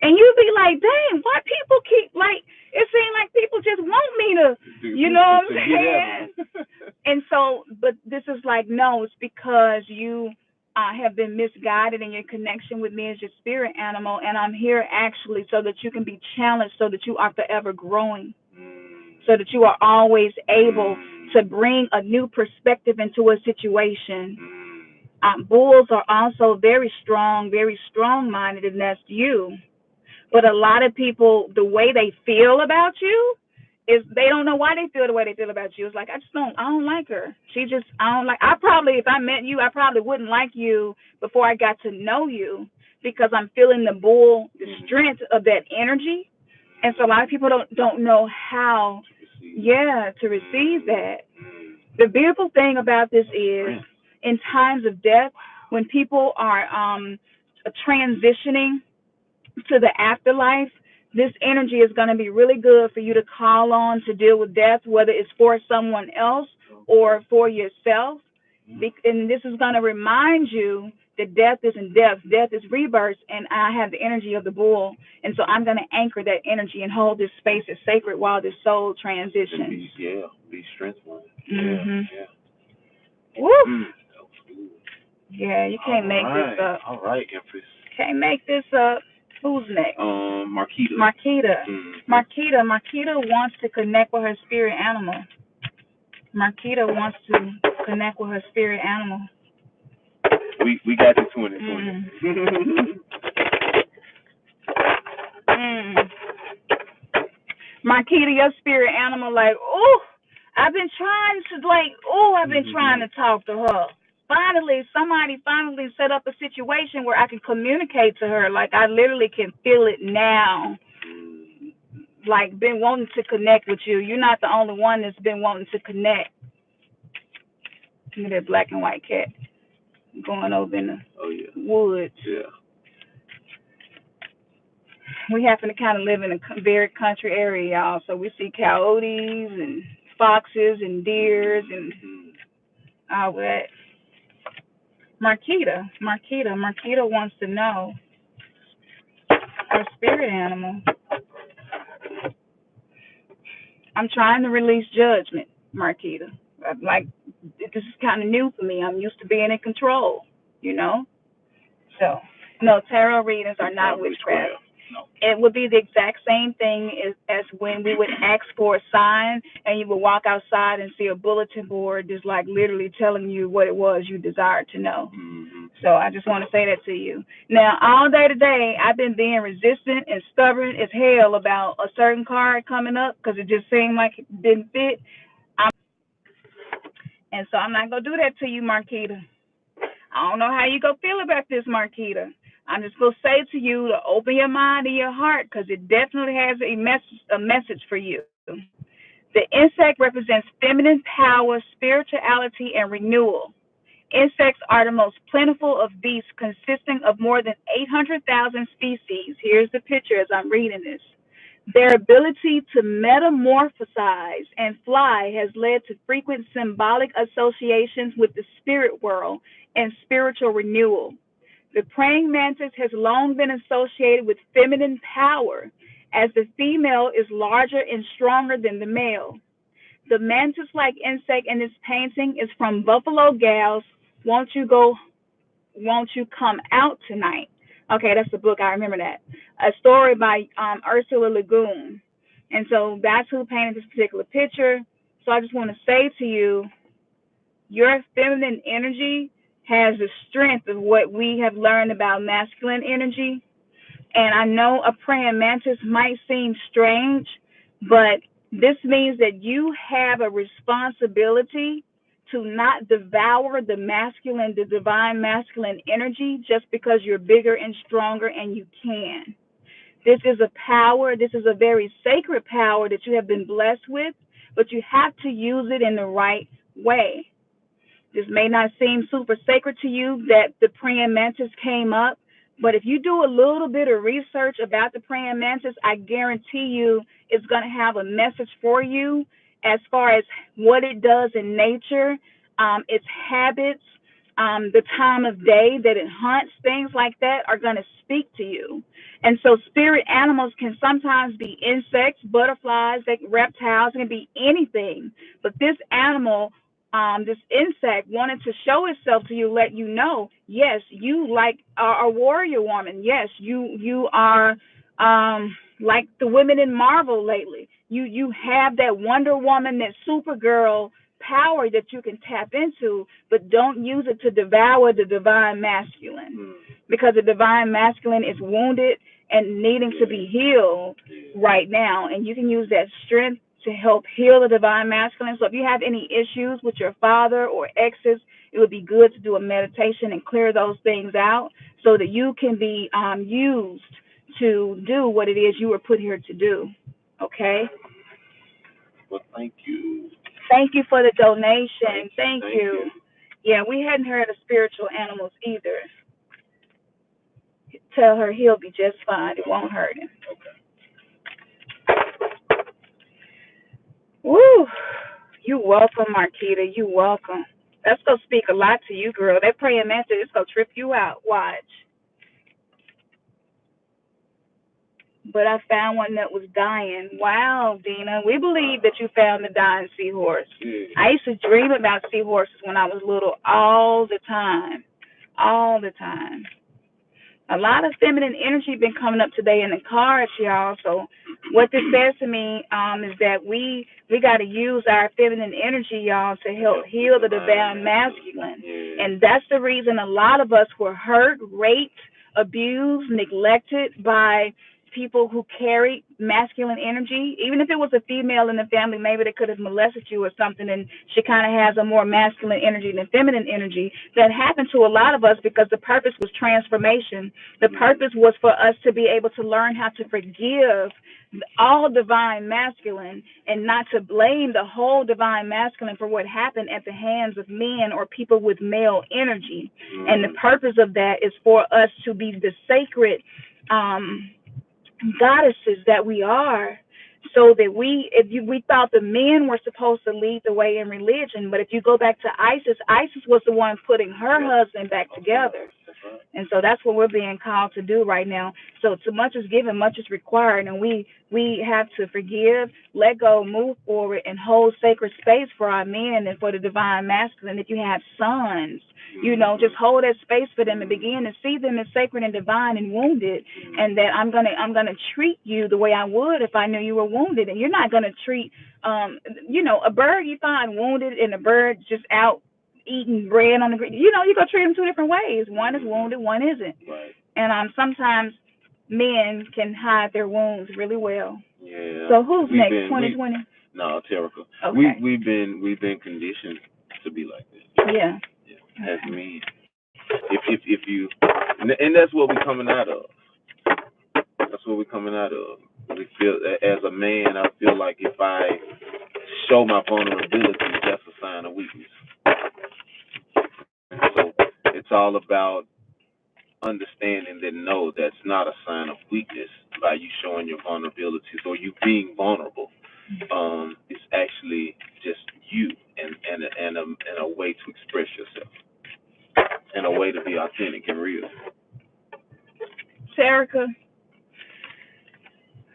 A: And you be like, dang, why people keep, like, it seems like people just want me to, you know what I'm saying? And so, but this is like, no, it's because you have been misguided in your connection with me as your spirit animal, and I'm here actually so that you can be challenged, so that you are forever growing, so that you are always able to bring a new perspective into a situation. Bulls are also very strong-minded, and that's you. But a lot of people, the way they feel about you is they don't know why they feel the way they feel about you. It's like, I don't like her. I don't like, I probably, if I met you, I probably wouldn't like you before I got to know you, because I'm feeling the strength of that energy. And so a lot of people don't know how, to receive that. The beautiful thing about this is, in times of death, when people are transitioning to the afterlife, this energy is going to be really good for you to call on to deal with death, whether it's for someone else or for yourself. And this is going to remind you that death isn't death. Death is rebirth, and I have the energy of the bull. And so I'm going to anchor that energy and hold this space as sacred while this soul transitions.
B: Be strengthful.
A: Woo. Yeah, you can't make this up.
B: All right, Empress.
A: Can't make this up. Who's next?
B: Marquita.
A: Marquita wants to connect with her spirit animal. Marquita wants to connect with her spirit animal.
B: We got to 2020.
A: Marquita, your spirit animal, like, I've been trying to talk to her. Somebody finally set up a situation where I can communicate to her. Like, I literally can feel it now. Like, been wanting to connect with you. You're not the only one that's been wanting to connect. Look at that black and white cat going over in the woods.
B: Yeah.
A: We happen to kind of live in a very country area, y'all. So we see coyotes and foxes and deers and all that. Marquita wants to know her spirit animal. I'm trying to release judgment, Marquita. Like, this is kind of new for me. I'm used to being in control, you know? So, no, tarot readings are not witchcraft.
B: No.
A: It would be the exact same thing as when we would ask for a sign and you would walk outside and see a bulletin board just like literally telling you what it was you desired to know. So I just want to say that to you. Now, all day today, I've been being resistant and stubborn as hell about a certain card coming up because it just seemed like it didn't fit. And so I'm not going to do that to you, Marquita. I don't know how you going to feel about this, Marquita. I'm just going to say to you to open your mind and your heart, because it definitely has a message for you. The insect represents feminine power, spirituality, and renewal. Insects are the most plentiful of beasts, consisting of more than 800,000 species. Here's the picture as I'm reading this. Their ability to metamorphosize and fly has led to frequent symbolic associations with the spirit world and spiritual renewal. The praying mantis has long been associated with feminine power, as the female is larger and stronger than the male. The mantis-like insect in this painting is from Buffalo Gals. Won't you come out tonight? Okay, that's the book. I remember that. A story by Ursula Le Guin. And so that's who painted this particular picture. So I just want to say to you, your feminine energy has the strength of what we have learned about masculine energy. And I know a praying mantis might seem strange, but this means that you have a responsibility to not devour the divine masculine energy just because you're bigger and stronger and you can. This is a power, this is a very sacred power that you have been blessed with, but you have to use it in the right way. This may not seem super sacred to you that the praying mantis came up, but if you do a little bit of research about the praying mantis, I guarantee you it's going to have a message for you as far as what it does in nature, its habits, the time of day that it hunts, things like that are going to speak to you. And so spirit animals can sometimes be insects, butterflies, reptiles, it can be anything. But this animal this insect wanted to show itself to you, let you know, yes, you like are a warrior woman. Yes, you are like the women in Marvel lately. You have that Wonder Woman, that Supergirl power that you can tap into, but don't use it to devour the divine masculine, because the divine masculine is wounded and needing to be healed right now, and you can use that strength to help heal the divine masculine. So if you have any issues with your father or exes, it would be good to do a meditation and clear those things out so that you can be used to do what it is you were put here to do. Okay?
B: Well, thank you.
A: Thank you for the donation. Thank you. Yeah, we hadn't heard of spiritual animals either. Tell her he'll be just fine. It won't hurt him. Woo! You welcome, Marquita. You welcome. That's gonna speak a lot to you, girl. That praying mantis is gonna trip you out. Watch. But I found one that was dying. Wow, Dina. We believe that you found the dying seahorse. I used to dream about seahorses when I was little all the time. All the time. A lot of feminine energy been coming up today in the cards, y'all. So what this says to me is that we got to use our feminine energy, y'all, to help heal the divine masculine. And that's the reason a lot of us were hurt, raped, abused, neglected by people who carry masculine energy. Even if it was a female in the family, maybe they could have molested you or something, and she kind of has a more masculine energy than feminine energy. That happened to a lot of us because the purpose was transformation. The purpose was for us to be able to learn how to forgive all divine masculine and not to blame the whole divine masculine for what happened at the hands of men or people with male energy. And the purpose of that is for us to be the sacred goddesses that we are, so that we thought the men were supposed to lead the way in religion, but if you go back to Isis was the one putting her husband back together. And so that's what we're being called to do right now. So too much is given, much is required, and we have to forgive, let go, move forward, and hold sacred space for our men and for the divine masculine. If you have sons, just hold that space for them and begin to see them as sacred and divine and wounded, and that I'm gonna treat you the way I would if I knew you were wounded. And you're not gonna treat a bird you find wounded and a bird just out eating bread on the green. You're gonna treat them two different ways. One is wounded, one isn't.
B: Right.
A: And sometimes men can hide their wounds really well.
B: Yeah.
A: So who's next? 2020?
B: No, Terica.
A: Okay.
B: We've been conditioned to be like this.
A: Yeah.
B: As men. If you, and that's what we're coming out of. That's what we're coming out of. We feel, as a man, I feel like if I show my vulnerability, that's a sign of weakness. So it's all about understanding that no, that's not a sign of weakness by you showing your vulnerabilities or you being vulnerable. It's actually just you and a way to express yourself and a way to be authentic and real.
A: Terica,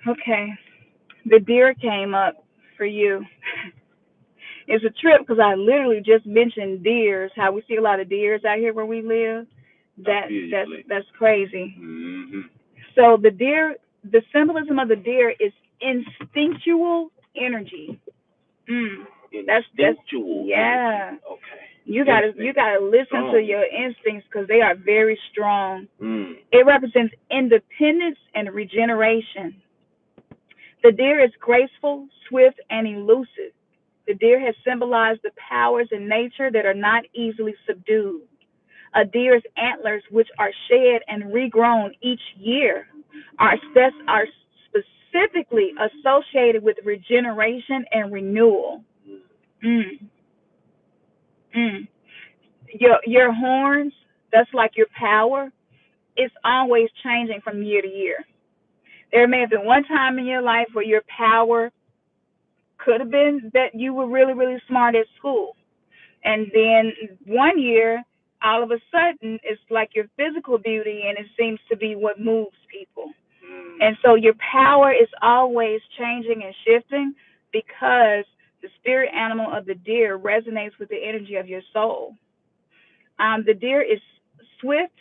A: okay, the deer came up for you. It's a trip because I literally just mentioned deers, how we see a lot of deers out here where we live. That's crazy.
B: Mm-hmm.
A: So the deer, the symbolism of the deer is instinctual energy.
B: Instinctual.
A: Yeah.
B: Energy. Okay.
A: You gotta listen to your instincts because they are very strong. It represents independence and regeneration. The deer is graceful, swift, and elusive. The deer has symbolized the powers in nature that are not easily subdued. A deer's antlers, which are shed and regrown each year, are specifically associated with regeneration and renewal. Your horns, that's like your power, it's always changing from year to year. There may have been one time in your life where your power could have been that you were really, really smart at school. And then one year, all of a sudden, it's like your physical beauty, and it seems to be what moves people. And so your power is always changing and shifting because The spirit animal of the deer resonates with the energy of your soul. The deer is swift.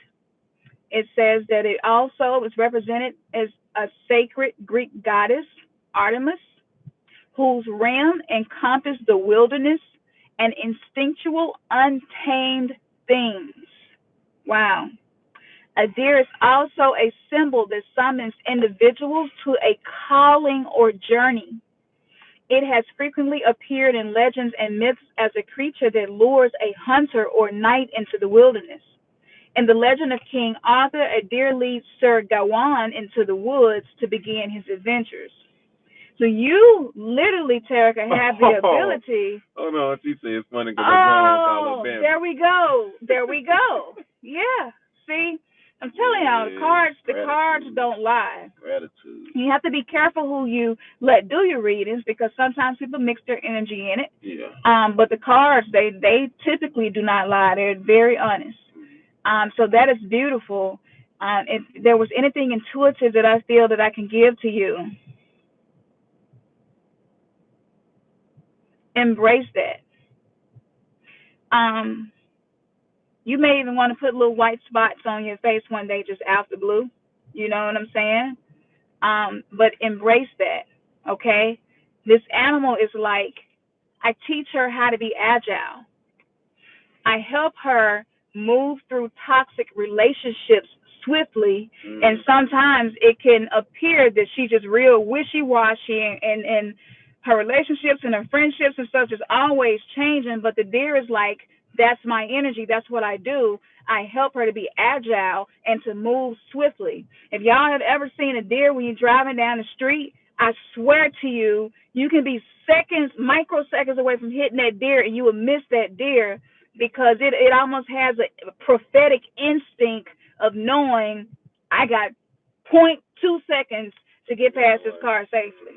A: It says that it also is represented as a sacred Greek goddess, Artemis, whose realm encompassed the wilderness and instinctual, untamed things. Wow. A deer is also a symbol that summons individuals to a calling or journey. It has frequently appeared in legends and myths as a creature that lures a hunter or knight into the wilderness. In the legend of King Arthur, a deer leads Sir Gawain into the woods to begin his adventures. So you literally, Terica, have the ability.
B: Oh no, she said it's funny because oh,
A: there we go. There we go. Yeah. See, I'm telling y'all, the cards don't lie.
B: Gratitude.
A: You have to be careful who you let do your readings because sometimes people mix their energy in it.
B: Yeah.
A: But the cards, they typically do not lie. They're very honest. So that is beautiful. If there was anything intuitive that I feel that I can give to you, embrace that. You may even want to put little white spots on your face one day just out the blue. You know what I'm saying? But embrace that, okay? This animal is like, I teach her how to be agile. I help her move through toxic relationships swiftly, and sometimes it can appear that she's just real wishy-washy, and her relationships and her friendships and stuff is always changing, but the deer is like, that's my energy, that's what I do. I help her to be agile and to move swiftly. If y'all have ever seen a deer when you're driving down the street, I swear to you, you can be seconds, microseconds away from hitting that deer and you will miss that deer because it almost has a prophetic instinct of knowing I got 0.2 seconds to get past this car safely.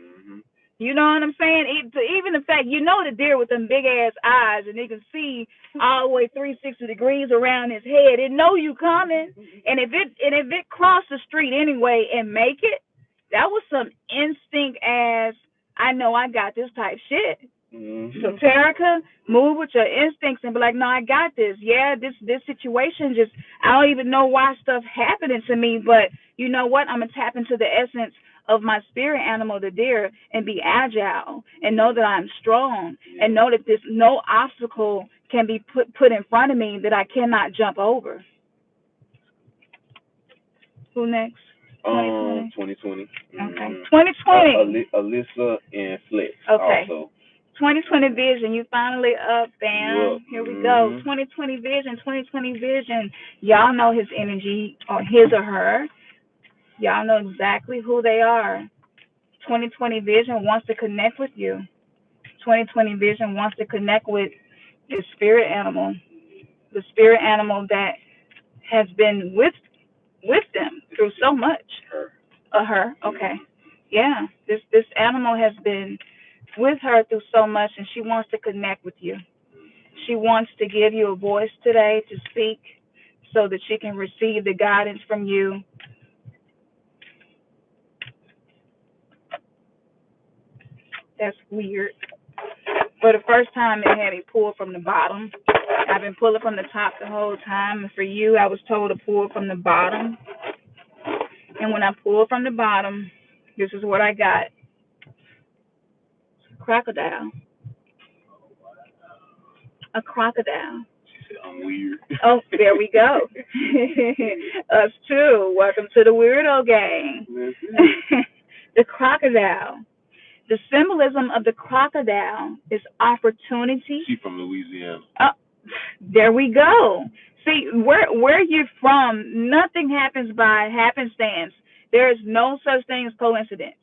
A: You know what I'm saying? Even the fact, the deer with them big ass eyes and they can see all the way 360 degrees around his head. It know you coming, and if it crossed the street anyway and make it, that was some instinct as I know I got this type shit. So Terica, move with your instincts and be like, no, I got this. Yeah, this situation just, I don't even know why stuff happening to me, but you know what? I'm gonna tap into the essence of my spirit animal, the deer, and be agile and know that I'm strong and know that this no obstacle can be put in front of me that I cannot jump over. Who next?
B: 2020.
A: Okay. 2020.
B: Alyssa and Flex.
A: Okay.
B: Also.
A: 2020 vision, you finally up, bam. Here we go. 2020 vision, 2020 vision. Y'all know his energy or his or her. Y'all know exactly who they are. 2020 vision wants to connect with you. 2020 vision wants to connect with the spirit animal that has been with them through so much. Her. Okay. Yeah. This animal has been with her through so much, and she wants to connect with you. She wants to give you a voice today to speak so that she can receive the guidance from you. That's weird. For the first time, it had me pull from the bottom. I've been pulling from the top the whole time, and for you, I was told to pull from the bottom. And when I pulled from the bottom, this is what I got. Crocodile. A crocodile.
B: She said, I'm weird.
A: Oh, there we go. Us too. Welcome to the weirdo gang. The crocodile. The symbolism of the crocodile is opportunity.
B: She's from Louisiana.
A: There we go. See, where you're from, nothing happens by happenstance. There is no such thing as coincidence.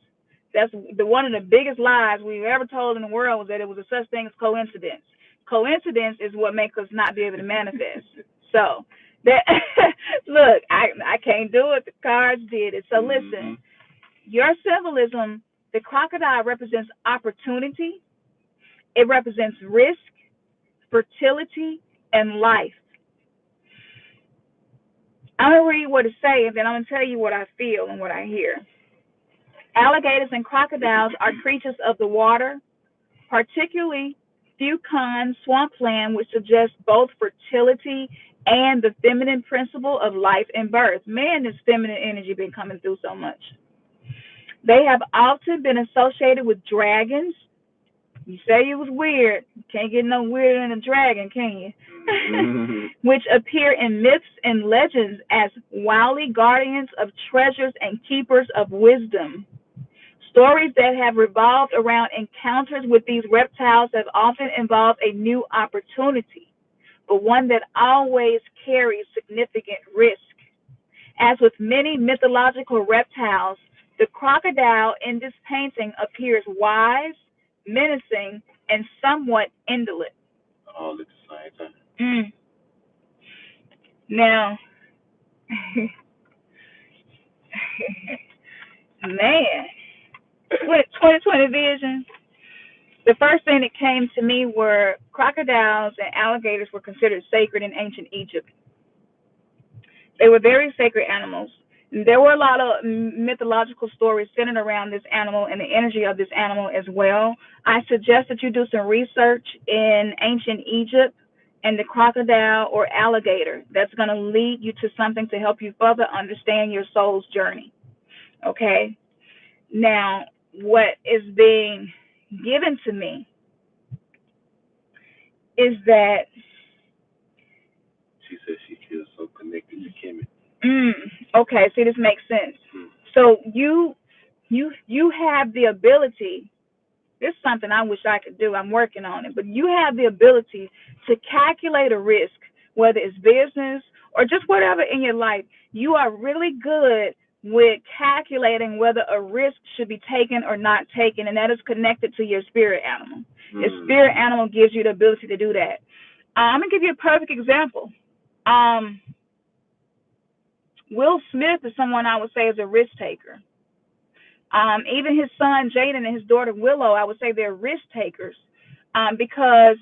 A: That's one of the biggest lies we've ever told in the world, was that it was a such thing as coincidence. Coincidence is what makes us not be able to manifest. So that look, I can't do it. The cards did it. So listen, your symbolism, the crocodile represents opportunity. It represents risk, fertility, and life. I'm going to read what it says, and then I'm going to tell you what I feel and what I hear. Alligators and crocodiles are creatures of the water, particularly fecund swampland, which suggests both fertility and the feminine principle of life and birth. Man, this feminine energy been coming through so much. They have often been associated with dragons. You say it was weird. You can't get no weirder than a dragon, can you? Which appear in myths and legends as wily guardians of treasures and keepers of wisdom. Stories that have revolved around encounters with these reptiles have often involved a new opportunity, but one that always carries significant risk. As with many mythological reptiles, the crocodile in this painting appears wise, menacing, and somewhat indolent.
B: All at the same time.
A: Now, man, 2020 vision. The first thing that came to me were crocodiles and alligators were considered sacred in ancient Egypt. They were very sacred animals. There were a lot of mythological stories centered around this animal and the energy of this animal as well. I suggest that you do some research in ancient Egypt and the crocodile or alligator. That's going to lead you to something to help you further understand your soul's journey. Okay? Now, what is being given to me is that
B: she says she feels so connected to Kimmy.
A: Okay, see, this makes sense. So you have the ability. This is something I wish I could do. I'm working on it, but you have the ability to calculate a risk, whether it's business or just whatever in your life. You are really good with calculating whether a risk should be taken or not taken, and that is connected to your spirit animal. Your spirit animal gives you the ability to do that. I'm gonna give you a perfect example. Will Smith is someone I would say is a risk taker. Even his son Jaden and his daughter Willow, I would say they're risk takers because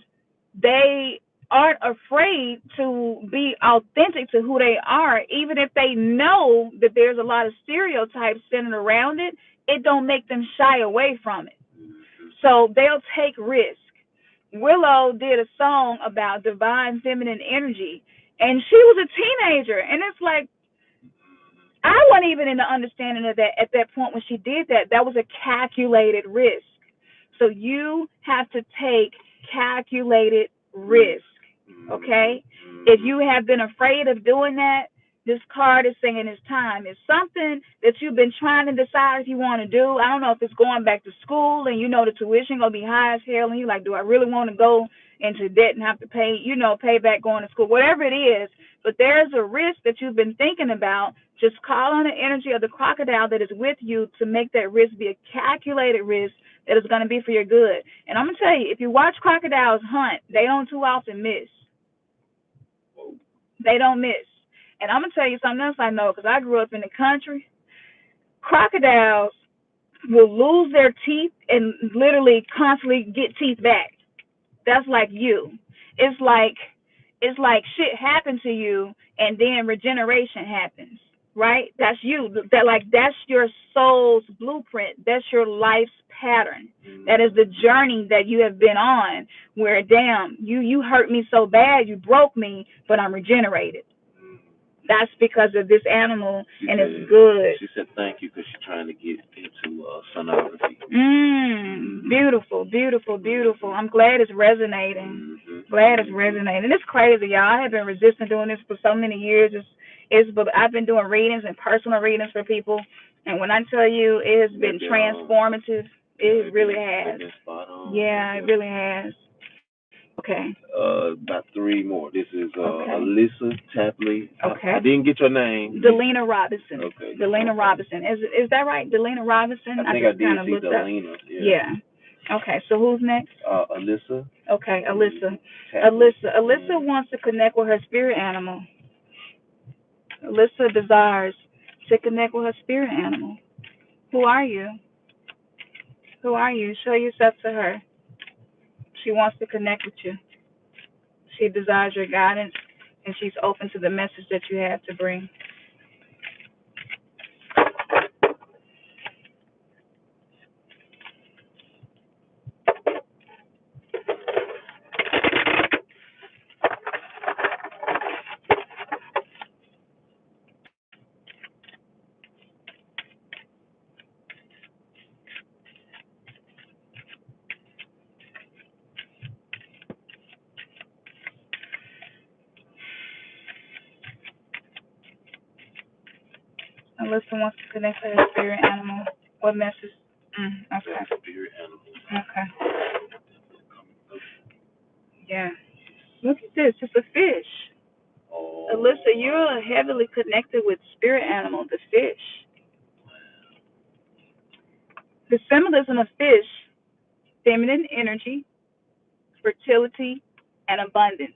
A: they aren't afraid to be authentic to who they are, even if they know that there's a lot of stereotypes centered around it. It don't make them shy away from it. So they'll take risks. Willow did a song about divine feminine energy, and she was a teenager, and it's like, I wasn't even in the understanding of that at that point when she did that. That was a calculated risk. So you have to take calculated risk, okay? If you have been afraid of doing that, this card is saying it's time. It's something that you've been trying to decide if you want to do. I don't know if it's going back to school and you know the tuition going to be high as hell and you're like, do I really want to go into debt and have to pay, pay back going to school, whatever it is. But there's a risk that you've been thinking about. Just call on the energy of the crocodile that is with you to make that risk be a calculated risk that is going to be for your good. And I'm going to tell you, if you watch crocodiles hunt, they don't too often miss. They don't miss. And I'm going to tell you something else I know because I grew up in the country. Crocodiles will lose their teeth and literally constantly get teeth back. That's like you. It's like shit happened to you and then regeneration happens, right? That's you. That's your soul's blueprint. That's your life's pattern. That is the journey that you have been on where, damn, you hurt me so bad, you broke me, but I'm regenerated. That's because of this animal, and it's good.
B: She said thank you because she's trying to get into sonography.
A: Beautiful, beautiful, beautiful. I'm glad it's resonating. Glad it's resonating. It's crazy, y'all. I have been resisting doing this for so many years. But I've been doing readings and personal readings for people, and when I tell you, it has been transformative. It really has. Yeah, it really has. Okay.
B: About three more. This is Alyssa Tapley. Okay. I didn't get your name.
A: Delina Robinson. Okay. Delina Robinson. Is that right? Delina Robinson?
B: I think I did see Delina.
A: Yeah. Okay. So who's next?
B: Alyssa.
A: Okay, Alyssa. Alyssa wants to connect with her spirit animal. Alyssa desires to connect with her spirit animal. Who are you? Who are you? Show yourself to her. She wants to connect with you. She desires your guidance, and she's open to the message that you have to bring. Alyssa wants to connect to her spirit animal. What message? Okay.
B: Spirit animal.
A: Okay. Yeah. Look at this. It's a fish. Oh. Alyssa, you're heavily connected with spirit animal, the fish. The symbolism of fish, feminine energy, fertility, and abundance.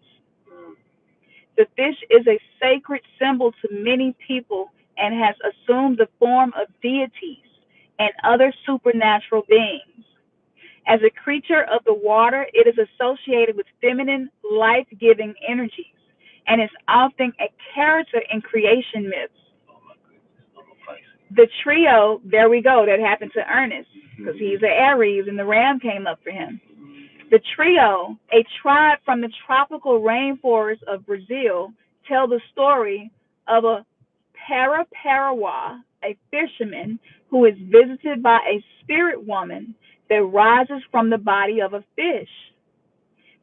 A: The fish is a sacred symbol to many people and has assumed the form of deities and other supernatural beings. As a creature of the water, it is associated with feminine, life-giving energies and is often a character in creation myths. The trio, there we go, that happened to Ernest, because he's an Aries and the ram came up for him. The trio, a tribe from the tropical rainforests of Brazil, tell the story of a Paraparawa, a fisherman who is visited by a spirit woman that rises from the body of a fish.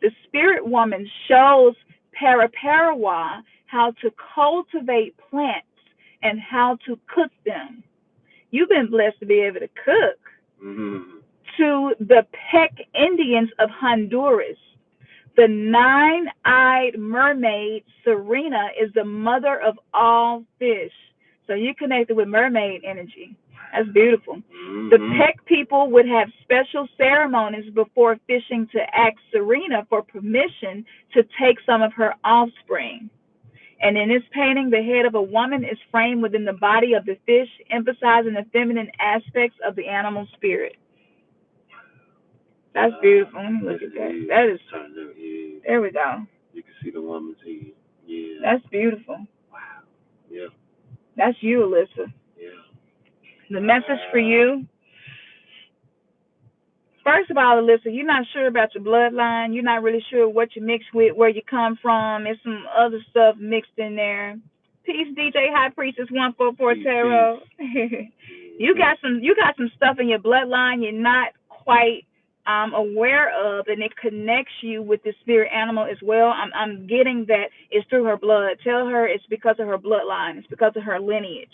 A: The spirit woman shows Paraparawa how to cultivate plants and how to cook them. You've been blessed to be able to cook. Mm-hmm. To the Peck Indians of Honduras, the nine-eyed mermaid Serena is the mother of all fish. So you connected with mermaid energy. That's beautiful. Mm-hmm. The Peck people would have special ceremonies before fishing to ask Serena for permission to take some of her offspring. And in this painting, the head of a woman is framed within the body of the fish, emphasizing the feminine aspects of the animal spirit. That's beautiful. Let me look at that. That is. There we go.
B: You can see the woman's head. Yeah.
A: That's beautiful.
B: Wow. Yeah.
A: That's you, Alyssa.
B: Yeah.
A: The message for you. First of all, Alyssa, you're not sure about your bloodline. You're not really sure what you mix with, where you come from. There's some other stuff mixed in there. Peace, DJ High Priestess 144 Tarot. You got some stuff in your bloodline you're not quite aware of, and it connects you with the spirit animal as well. I'm getting that it's through her blood. Tell her it's because of her bloodline. It's because of her lineage.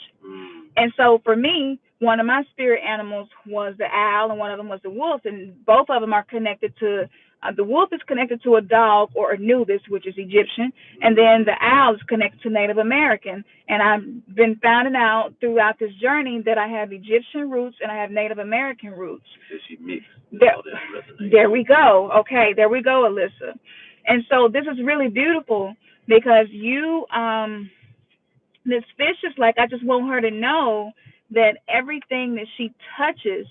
A: And so for me, one of my spirit animals was the owl, and one of them was the wolf, and both of them are connected to. The wolf is connected to a dog or Anubis, which is Egyptian, and then the owl is connected to Native American. And I've been finding out throughout this journey that I have Egyptian roots and I have Native American roots.
B: So she mixed.
A: There we go. Okay, there we go, Alyssa. And so this is really beautiful because you, this fish is like, I just want her to know that everything that she touches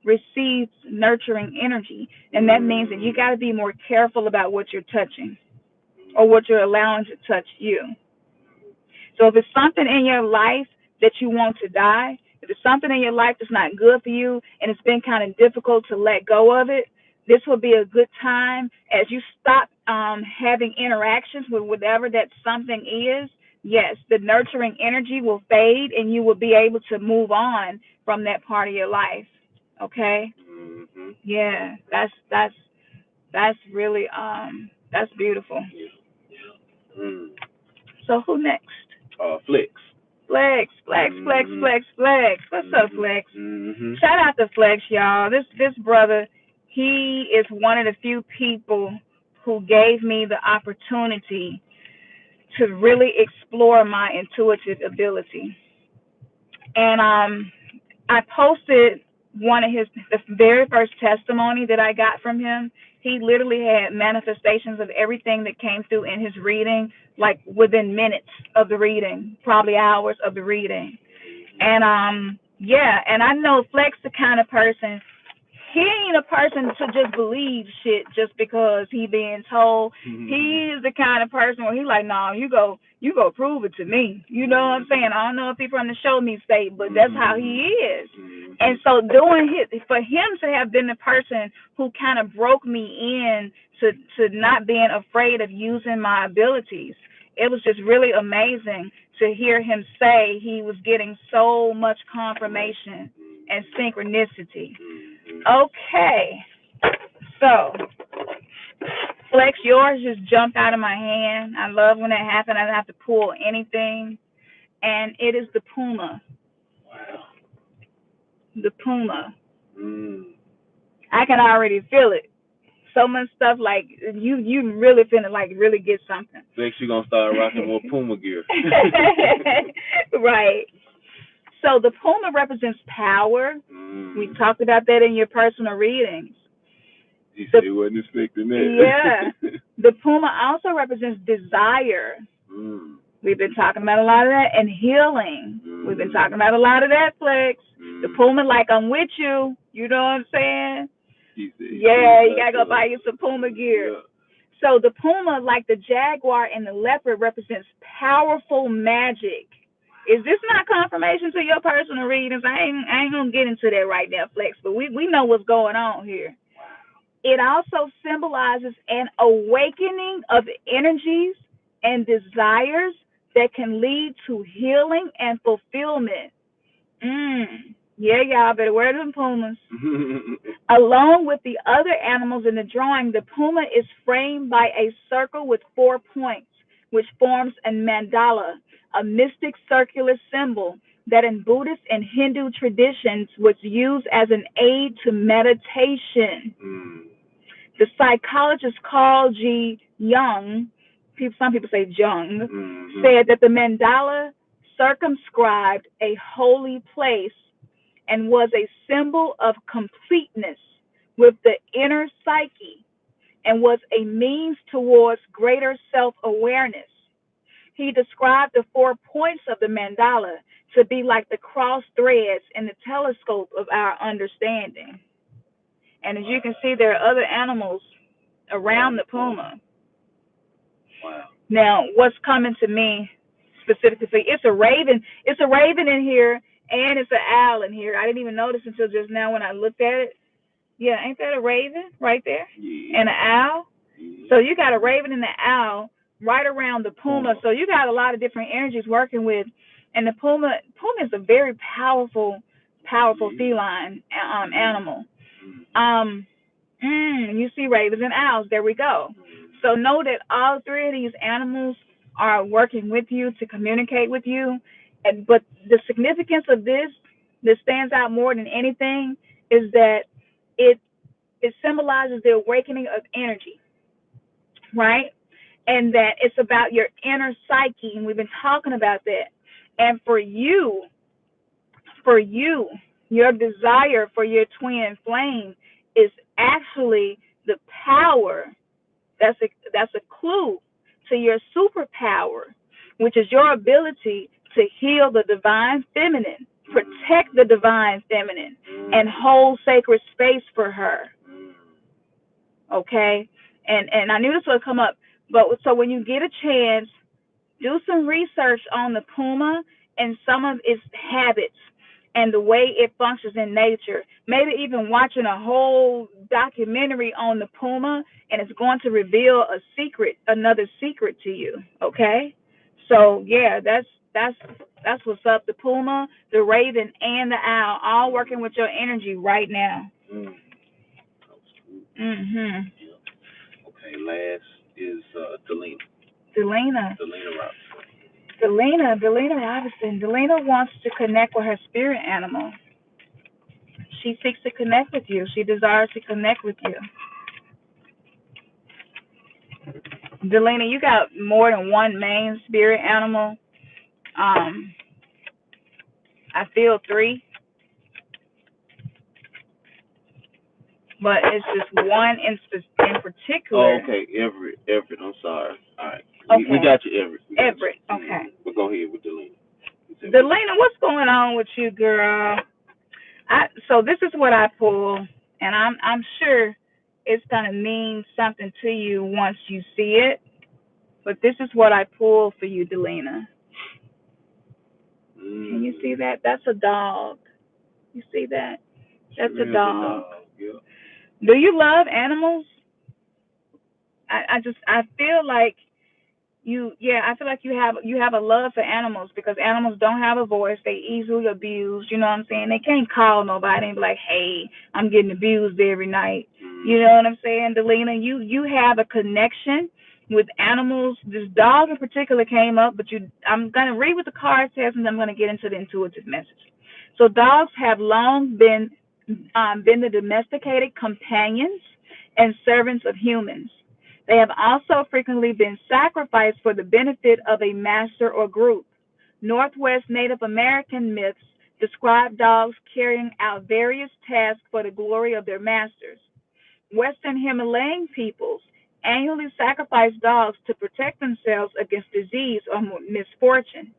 A: receives nurturing energy. And that means that you got to be more careful about what you're touching or what you're allowing to touch you. So if it's something in your life that you want to die, if it's something in your life that's not good for you and it's been kind of difficult to let go of it, this will be a good time as you stop having interactions with whatever that something is. Yes, the nurturing energy will fade and you will be able to move on from that part of your life. Okay? Mm-hmm. Yeah, that's really that's beautiful.
B: Yeah. Mm.
A: So who next?
B: Flex.
A: Flex. What's up, Flex? Mm-hmm. Shout out to Flex, y'all. This brother, he is one of the few people who gave me the opportunity to really explore my intuitive ability. And I posted one of the very first testimony that I got from him. He literally had manifestations of everything that came through in his reading, like within minutes of the reading, probably hours of the reading. And yeah, and I know Flex the kind of person, he ain't a person to just believe shit just because he being told. Mm-hmm. He's the kind of person where he like, nah, you go prove it to me. You know what I'm saying? I don't know if he's from the show me state, but that's how he is. Mm-hmm. And so for him to have been the person who kind of broke me in to not being afraid of using my abilities, it was just really amazing to hear him say he was getting so much confirmation and synchronicity. Okay, so Flex, yours just jumped out of my hand. I love when that happens. I don't have to pull anything, and it is the puma. the puma. I can already feel it. So much stuff like you really finna like really get something.
B: Next, you're gonna start rocking more puma gear.
A: Right. So the puma represents power. We talked about that in your personal readings.
B: He said he wasn't expecting that.
A: Yeah. The puma also represents desire. We've been talking about a lot of that, and healing. We've been talking about a lot of that, Flex. The puma, like, I'm with you. You know what I'm saying? Yeah, you gotta go buy you some puma gear. Yeah. So the puma, like the jaguar and the leopard, represents powerful magic. Is this not confirmation to your personal readings? I ain't gonna get into that right now, Flex, but we know what's going on here. It also symbolizes an awakening of energies and desires that can lead to healing and fulfillment. Yeah, y'all better wear them pumas. Along with the other animals in the drawing, the puma is framed by a circle with 4 points, which forms a mandala, a mystic circular symbol that in Buddhist and Hindu traditions was used as an aid to meditation. The psychologist Carl G. Jung, some people say Jung, said that the mandala circumscribed a holy place and was a symbol of completeness with the inner psyche and was a means towards greater self-awareness. He described the 4 points of the mandala to be like the cross threads in the telescope of our understanding. And as you can see, there are other animals around the puma.
B: Wow.
A: Now, what's coming to me specifically, it's a raven. It's a raven in here, and it's an owl in here. I didn't even notice until just now when I looked at it. Yeah, ain't that a raven right there?
B: Yeah.
A: And an owl? Yeah. So you got a raven and an owl right around the puma. So you got a lot of different energies working with. And the puma is a very powerful feline animal. You see ravens and owls. There we go. So know that all 3 of these animals are working with you to communicate with you. But the significance of this that stands out more than anything is that it symbolizes the awakening of energy, right? And that it's about your inner psyche, and we've been talking about that. And for you, your desire for your twin flame is actually the power. That's a clue to your superpower, which is your ability to heal the divine feminine, protect the divine feminine, and hold sacred space for her. Okay? And I knew this would come up, but so when you get a chance, do some research on the puma and some of its habits and the way it functions in nature. Maybe even watching a whole documentary on the puma, and it's going to reveal another secret to you. Okay? So yeah, that's what's up. The puma, the raven, and the owl, all working with your energy right now.
B: Okay, last is Delina.
A: Delina Robinson. Delina wants to connect with her spirit animal. She seeks to connect with you. She desires to connect with you. Delina, you got more than one main spirit animal. I feel 3. But it's just one in particular.
B: Oh, okay, Everett. I'm sorry. All right, okay. We got you, Everett.
A: Everett, okay.
B: But go ahead with Delina.
A: Delina, what's going on with you, girl? So this is what I pull, and I'm sure it's gonna mean something to you once you see it. But this is what I pull for you, Delina. Can you see that? That's a dog. You see that? That's a dog.
B: Yeah.
A: Do you love animals? I feel like I feel like you have a love for animals because animals don't have a voice. They easily abused. You know what I'm saying? They can't call nobody and be like, "Hey, I'm getting abused every night." You know what I'm saying, Delina? You have a connection with animals. This dog in particular came up, but I'm gonna read what the card says, and I'm gonna get into the intuitive message. So dogs have long been the domesticated companions and servants of humans. They have also frequently been sacrificed for the benefit of a master or group. Northwest Native American myths describe dogs carrying out various tasks for the glory of their masters. Western Himalayan peoples annually sacrifice dogs to protect themselves against disease or misfortune.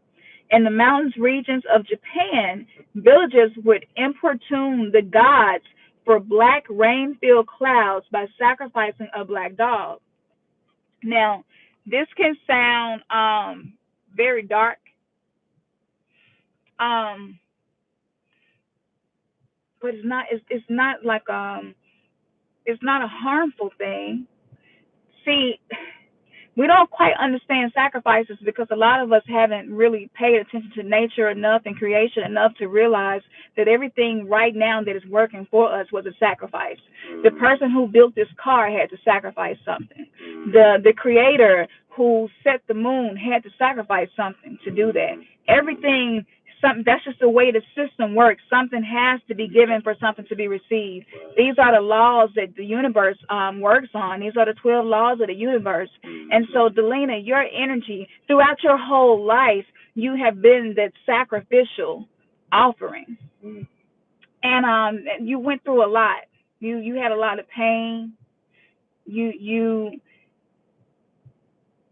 A: In the mountains regions of Japan, villagers would importune the gods for black rain-filled clouds by sacrificing a black dog. Now, this can sound very dark, um, but it's not like it's not a harmful thing. See, we don't quite understand sacrifices because a lot of us haven't really paid attention to nature enough and creation enough to realize that everything right now that is working for us was a sacrifice. The person who built this car had to sacrifice something. The creator who set the moon had to sacrifice something to do that. Everything, something, that's just the way the system works. Something has to be given for something to be received. These are the laws that the universe works on. These are the 12 laws of the universe. And so, Delina, your energy throughout your whole life, you have been that sacrificial offering. And you went through a lot. You had a lot of pain. You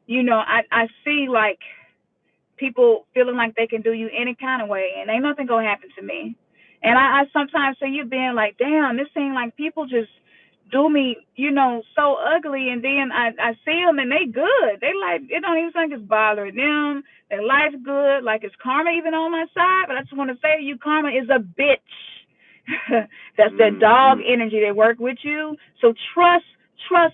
A: know, I see like people feeling like they can do you any kind of way, and ain't nothing gonna happen to me. And I sometimes say you being like, damn, this seems like people just do me, you know, so ugly, and then I see them and they good. They like, it don't even think it's bothering them. Their life's good. Like, is karma even on my side? But I just want to say to you, karma is a bitch. That's that dog energy that work with you. So trust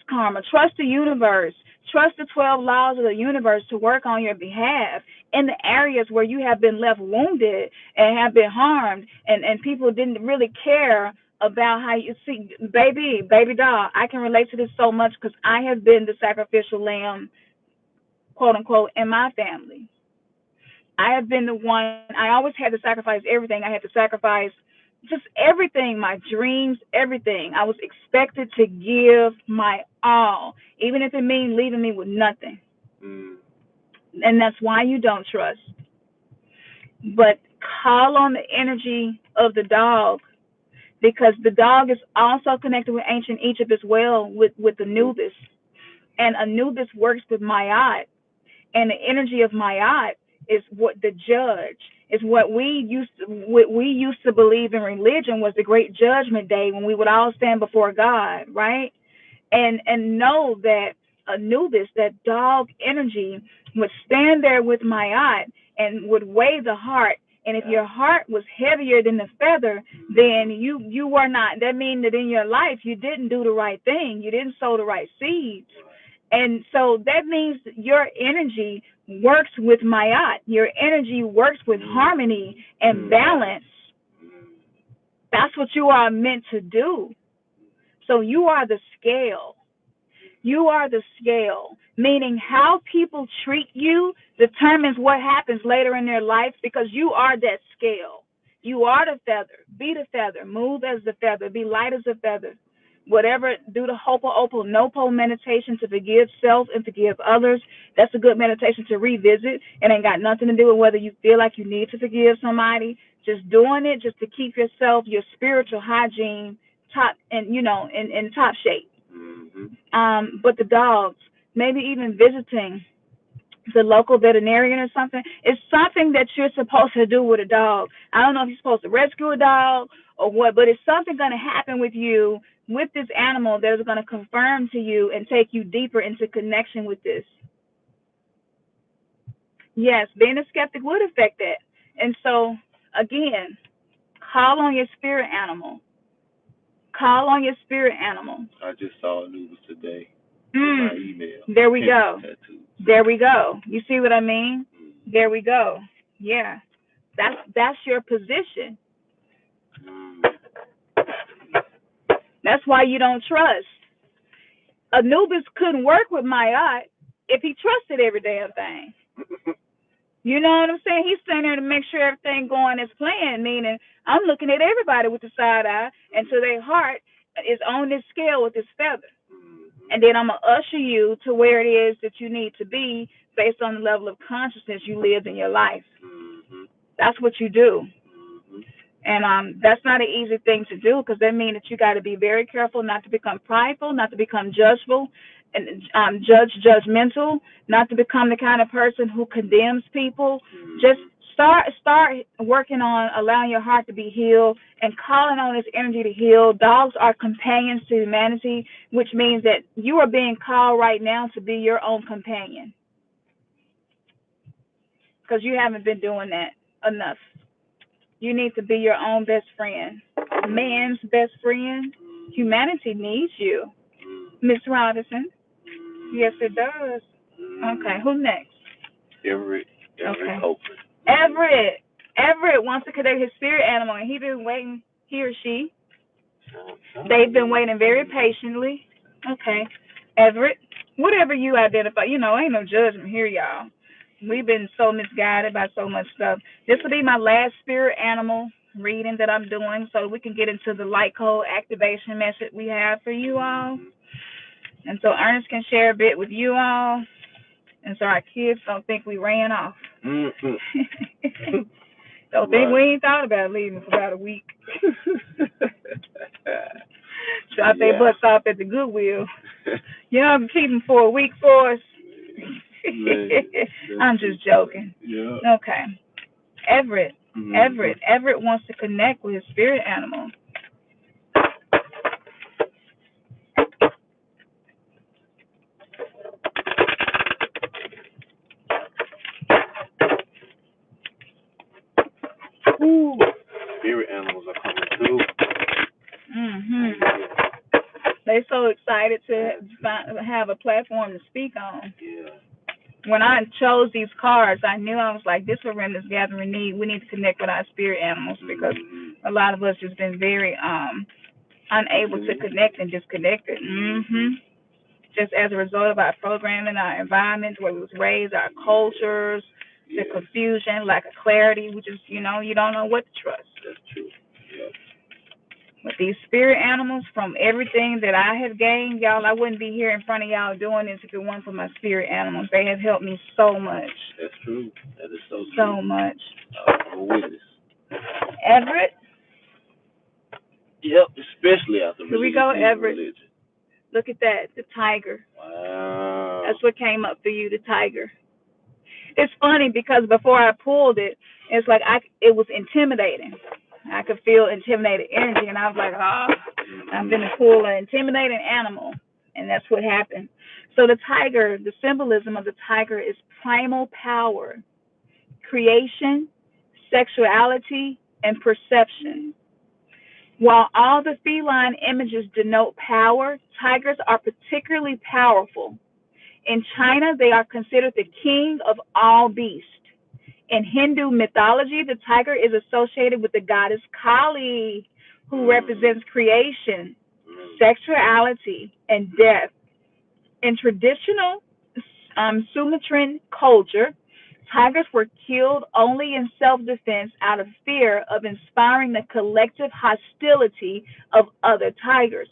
A: karma, trust the universe, trust the 12 laws of the universe to work on your behalf in the areas where you have been left wounded and have been harmed, and people didn't really care about how you see. Baby doll, I can relate to this so much because I have been the sacrificial lamb, quote unquote, in my family. I have been the one. I always had to sacrifice everything. I had to sacrifice just everything, my dreams, everything. I was expected to give my all, even if it means leaving me with nothing. And that's why you don't trust. But call on the energy of the dog, because the dog is also connected with ancient Egypt as well, with Anubis. And Anubis works with Ma'at. And the energy of Ma'at is what the judge is, what we used to believe in religion was the great judgment day when we would all stand before God, right? And know that Anubis, that dog energy, would stand there with Ma'at and would weigh the heart. And if your heart was heavier than the feather, then you were not. That means that in your life you didn't do the right thing. You didn't sow the right seeds. And so that means your energy works with Ma'at. Your energy works with harmony and balance. That's what you are meant to do. So you are the scale. You are the scale, meaning how people treat you determines what happens later in their life, because you are that scale. You are the feather. Be the feather. Move as the feather. Be light as a feather. Whatever, do the Ho'oponopono meditation to forgive self and forgive others. That's a good meditation to revisit. It ain't got nothing to do with whether you feel like you need to forgive somebody. Just doing it just to keep yourself, your spiritual hygiene top, and in top shape. But the dogs, maybe even visiting the local veterinarian or something, it's something that you're supposed to do with a dog. I don't know if you're supposed to rescue a dog or what, but it's something going to happen with you, with this animal, that is going to confirm to you and take you deeper into connection with this. Yes, being a skeptic would affect that. And so, again, call on your spirit animal. Call on your spirit animal.
B: I just saw news today in my email.
A: There we go. There we go. You see what I mean? There we go. Yeah. That's your position. That's why you don't trust. Anubis couldn't work with Ma'at if he trusted every damn thing. You know what I'm saying? He's sitting there to make sure everything going as planned, meaning I'm looking at everybody with the side eye until their heart is on this scale with this feather. And then I'm going to usher you to where it is that you need to be based on the level of consciousness you live in your life. That's what you do. And that's not an easy thing to do, because that means that you got to be very careful not to become prideful, not to become judgeful, and judgmental, not to become the kind of person who condemns people. Just start working on allowing your heart to be healed and calling on this energy to heal. Dogs are companions to humanity, which means that you are being called right now to be your own companion, because you haven't been doing that enough. You need to be your own best friend, man's best friend. Humanity needs you, Miss Robinson. Yes, it does. Okay, who next?
B: Everett
A: Okay.
B: Copeland.
A: Everett wants to connect his spirit animal, and he's been waiting. He or she. They've been waiting very patiently. Okay, Everett, whatever you identify, ain't no judgment here, y'all. We've been so misguided by so much stuff. This will be my last spirit animal reading that I'm doing, so we can get into the light code activation message we have for you all. And so Ernest can share a bit with you all, and so our kids don't think we ran off. Don't think we ain't thought about leaving for about a week. Drop their butts off at the Goodwill. I'm keeping for a week for us. I'm just joking.
B: Yeah.
A: Okay. Everett wants to connect with his spirit animal.
B: Ooh. Spirit animals are coming through.
A: They're so excited to have a platform to speak on.
B: Yeah.
A: When I chose these cards, I knew, I was like, this is what Remnants Gathering need. We need to connect with our spirit animals, because a lot of us has been very unable to connect and disconnected. Just as a result of our programming, our environment, where we was raised, our cultures, the confusion, lack of clarity. We just, you don't know what to trust.
B: That's true. Yeah.
A: With these spirit animals, from everything that I have gained, y'all, I wouldn't be here in front of y'all doing this if it weren't for my spirit animals. They have helped me so much.
B: That's true. That is so true.
A: So much.
B: I'm a witness.
A: Everett?
B: Yep, especially after
A: Here we go, Everett.
B: Religion.
A: Look at that, the tiger.
B: Wow.
A: That's what came up for you, the tiger. It's funny, because before I pulled it, it's like it was intimidating. I could feel intimidated energy, and I was like, I'm going to pull an intimidating animal, and that's what happened. So the tiger, the symbolism of the tiger is primal power, creation, sexuality, and perception. While all the feline images denote power, tigers are particularly powerful. In China, they are considered the king of all beasts. In Hindu mythology, the tiger is associated with the goddess Kali, who represents creation, sexuality, and death. In traditional Sumatran culture, tigers were killed only in self-defense out of fear of inspiring the collective hostility of other tigers.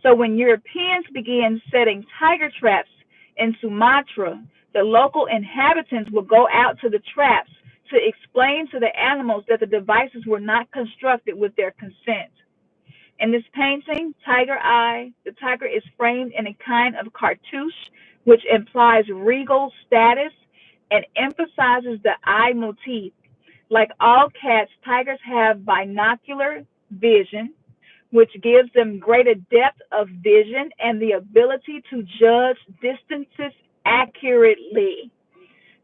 A: So when Europeans began setting tiger traps in Sumatra, the local inhabitants would go out to the traps to explain to the animals that the devices were not constructed with their consent. In this painting, Tiger Eye, the tiger is framed in a kind of cartouche, which implies regal status and emphasizes the eye motif. Like all cats, tigers have binocular vision, which gives them greater depth of vision and the ability to judge distances accurately.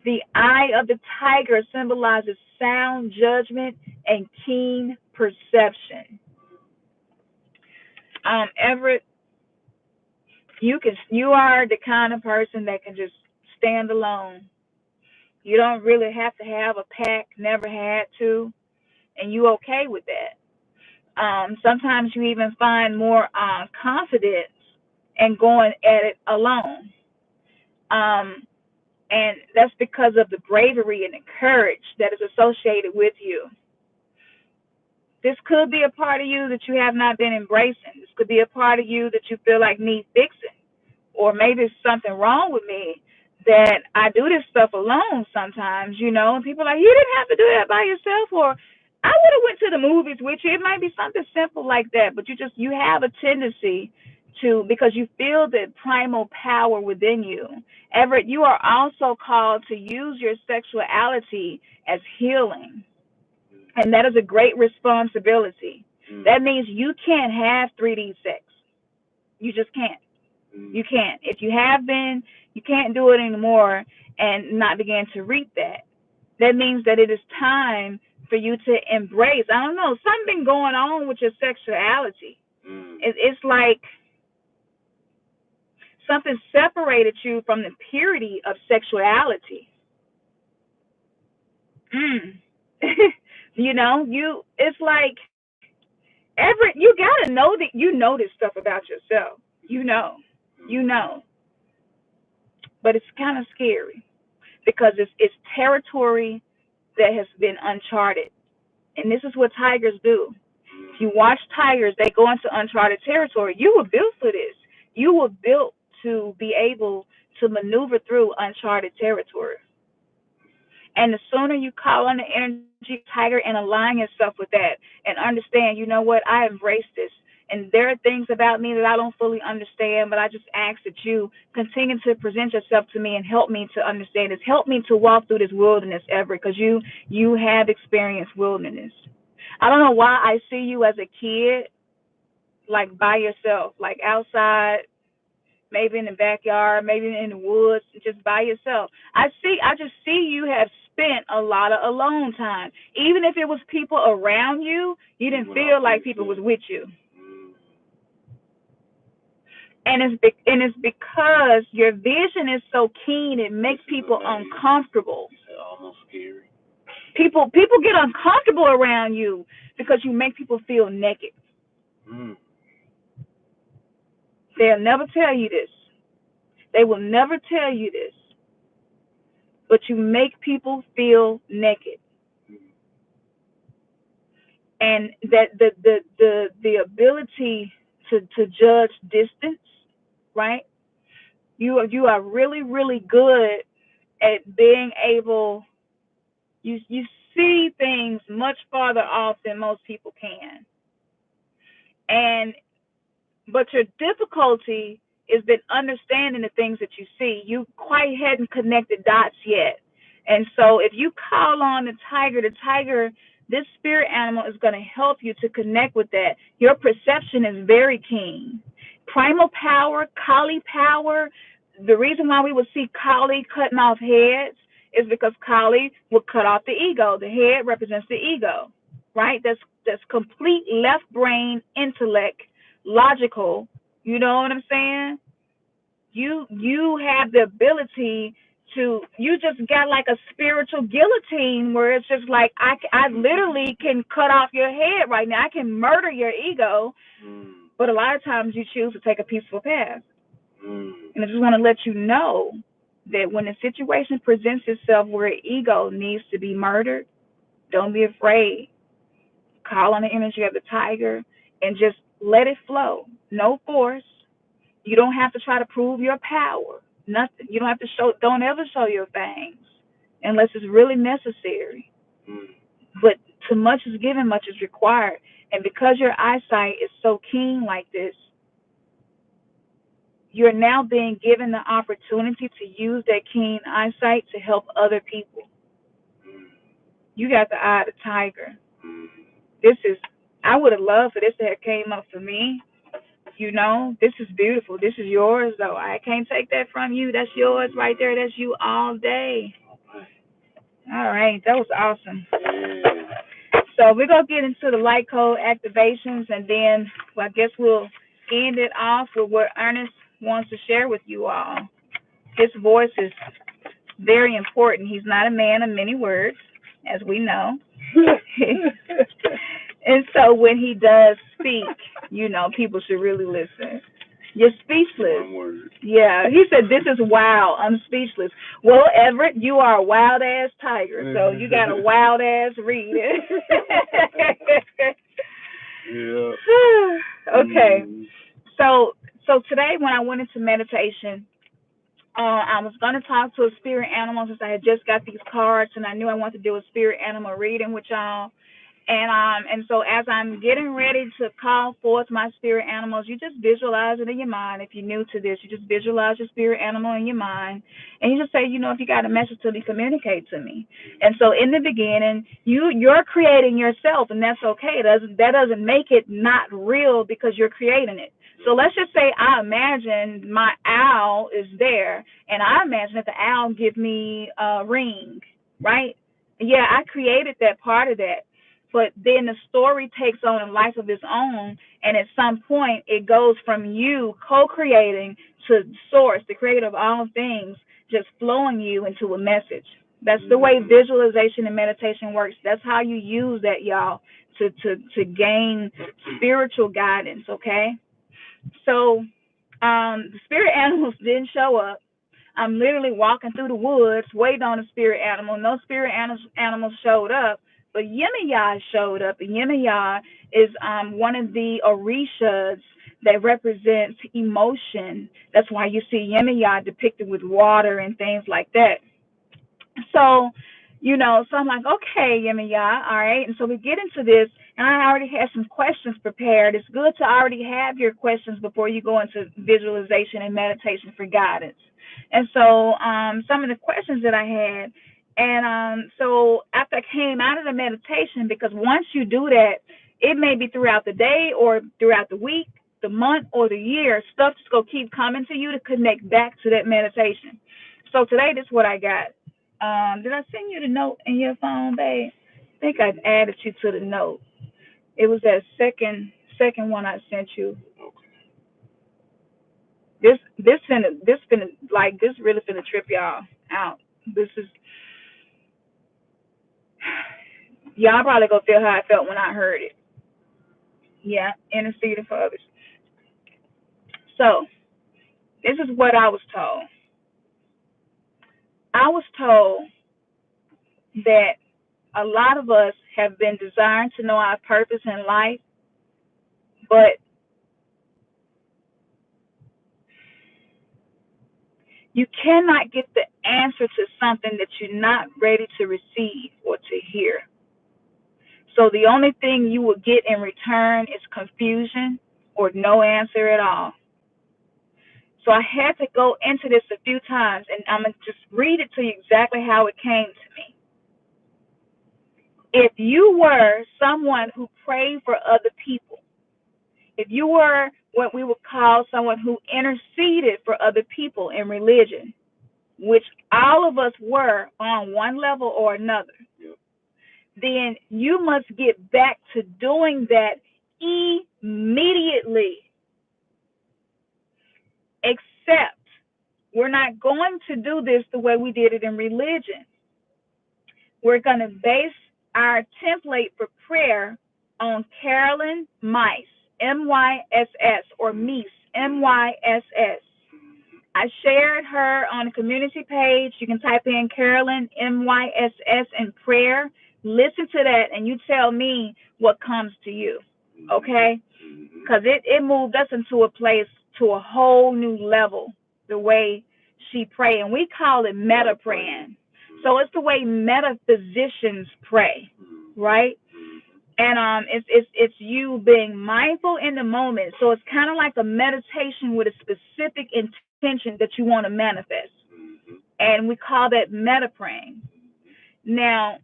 A: The eye of the tiger symbolizes sound judgment and keen perception. Everett, you are the kind of person that can just stand alone. You don't really have to have a pack, never had to, and you okay with that. Sometimes you even find more confidence in going at it alone. And that's because of the bravery and the courage that is associated with you. This could be a part of you that you have not been embracing. This could be a part of you that you feel like needs fixing. Or maybe it's something wrong with me that I do this stuff alone sometimes, and people are like, you didn't have to do that by yourself, or I would have went to the movies with you. It might be something simple like that, but you have a tendency to, because you feel the primal power within you. Everett, you are also called to use your sexuality as healing. And that is a great responsibility. That means you can't have 3D sex. You just can't. You can't. If you have been, you can't do it anymore and not begin to reap that. That means that it is time for you to embrace. I don't know, something going on with your sexuality. It's like something separated you from the purity of sexuality. It's like you gotta know that you know this stuff about yourself. You know, but it's kind of scary because it's territory that has been uncharted, and this is what tigers do. If you watch tigers, they go into uncharted territory. You were built for this. You were built to be able to maneuver through uncharted territory. And the sooner you call on the energy tiger and align yourself with that and understand, you know what, I embrace this. And there are things about me that I don't fully understand, but I just ask that you continue to present yourself to me and help me to understand this. Help me to walk through this wilderness ever, because you have experienced wilderness. I don't know why I see you as a kid, like by yourself, like outside, maybe in the backyard, maybe in the woods, just by yourself. I just see you have spent a lot of alone time. Even if it was people around you, you didn't feel like people was with you. And it's because your vision is so keen, it makes people uncomfortable.
B: Almost scary.
A: People get uncomfortable around you because you make people feel naked. They'll never tell you this. They will never tell you this. But you make people feel naked. And that the ability to judge distance, right? You are really, really good at being able, you see things much farther off than most people can. But your difficulty is been understanding the things that you see. You quite hadn't connected dots yet. And so if you call on the tiger, this spirit animal is going to help you to connect with that. Your perception is very keen. Primal power, Kali power, the reason why we would see Kali cutting off heads is because Kali would cut off the ego. The head represents the ego, right? That's complete left brain intellect, logical. You know what I'm saying? You have the ability to, you just got like a spiritual guillotine where it's just like I literally can cut off your head right now. I can murder your ego, but a lot of times you choose to take a peaceful path. And I just want to let you know that when a situation presents itself where ego needs to be murdered, don't be afraid. Call on the energy of the tiger and just let it flow. No force. You don't have to try to prove your power. Nothing. You don't have to don't ever show your fangs unless it's really necessary. But too much is given, much is required. And because your eyesight is so keen like this, you're now being given the opportunity to use that keen eyesight to help other people. You got the eye of the tiger. I would have loved for this to have came up for me. This is beautiful. This is yours, though. I can't take that from you. That's yours right there. That's you all day. All right. That was awesome. So we're going to get into the light code activations, and then I guess we'll end it off with what Ernest wants to share with you all. His voice is very important. He's not a man of many words, as we know. And so when he does speak, people should really listen. You're speechless.
B: One word.
A: Yeah, he said, "This is wild. I'm speechless." Well, Everett, you are a wild ass tiger, so you got a wild ass read.
B: Yeah.
A: Okay. So today when I went into meditation, I was going to talk to a spirit animal since I had just got these cards and I knew I wanted to do a spirit animal reading with y'all. And so as I'm getting ready to call forth my spirit animals, you just visualize it in your mind. If you're new to this, you just visualize your spirit animal in your mind, and you just say, if you got a message to me, communicate to me. And so in the beginning, you're creating yourself, and that's okay. That doesn't make it not real because you're creating it. So let's just say I imagine my owl is there, and I imagine that the owl give me a ring, right? Yeah, I created that part of that. But then the story takes on a life of its own, and at some point it goes from you co-creating to source, the creator of all things, just flowing you into a message. That's the way visualization and meditation works. That's how you use that, y'all, to gain spiritual guidance, okay? So the spirit animals didn't show up. I'm literally walking through the woods waiting on a spirit animal. No spirit animals showed up, but Yemaya showed up. And Yemaya is one of the Orishas that represents emotion. That's why you see Yemaya depicted with water and things like that. So, so I'm like, okay, Yemaya, all right. And so we get into this, and I already had some questions prepared. It's good to already have your questions before you go into visualization and meditation for guidance. And so some of the questions that I had, and so after I came out of the meditation, because once you do that, it may be throughout the day or throughout the week, the month, or the year, stuff just going to keep coming to you to connect back to that meditation. So today, this is what I got. Did I send you the note in your phone, babe? I think I added you to the note. It was that second one I sent you. This really finna trip y'all out. This is y'all probably gonna feel how I felt when I heard it. Yeah, interceding for others. So this is what I was told. I was told that a lot of us have been designed to know our purpose in life, but you cannot get the answer to something that you're not ready to receive or to hear. So the only thing you will get in return is confusion or no answer at all. So I had to go into this a few times, and I'm going to just read it to you exactly how it came to me. If you were someone who prayed for other people, if you were what we would call someone who interceded for other people in religion, which all of us were on one level or another, then you must get back to doing that immediately. Except we're not going to do this the way we did it in religion. We're going to base our template for prayer on Carolyn Myss, MYSS, or Myss, MYSS. I shared her on the community page. You can type in Carolyn MYSS in prayer. Listen to that, and you tell me what comes to you, okay? Because it moved us into a place, to a whole new level, the way she prayed. And we call it meta praying. So it's the way metaphysicians pray, right? And it's you being mindful in the moment. So it's kind of like a meditation with a specific intention that you want to manifest. And we call that meta praying. Now,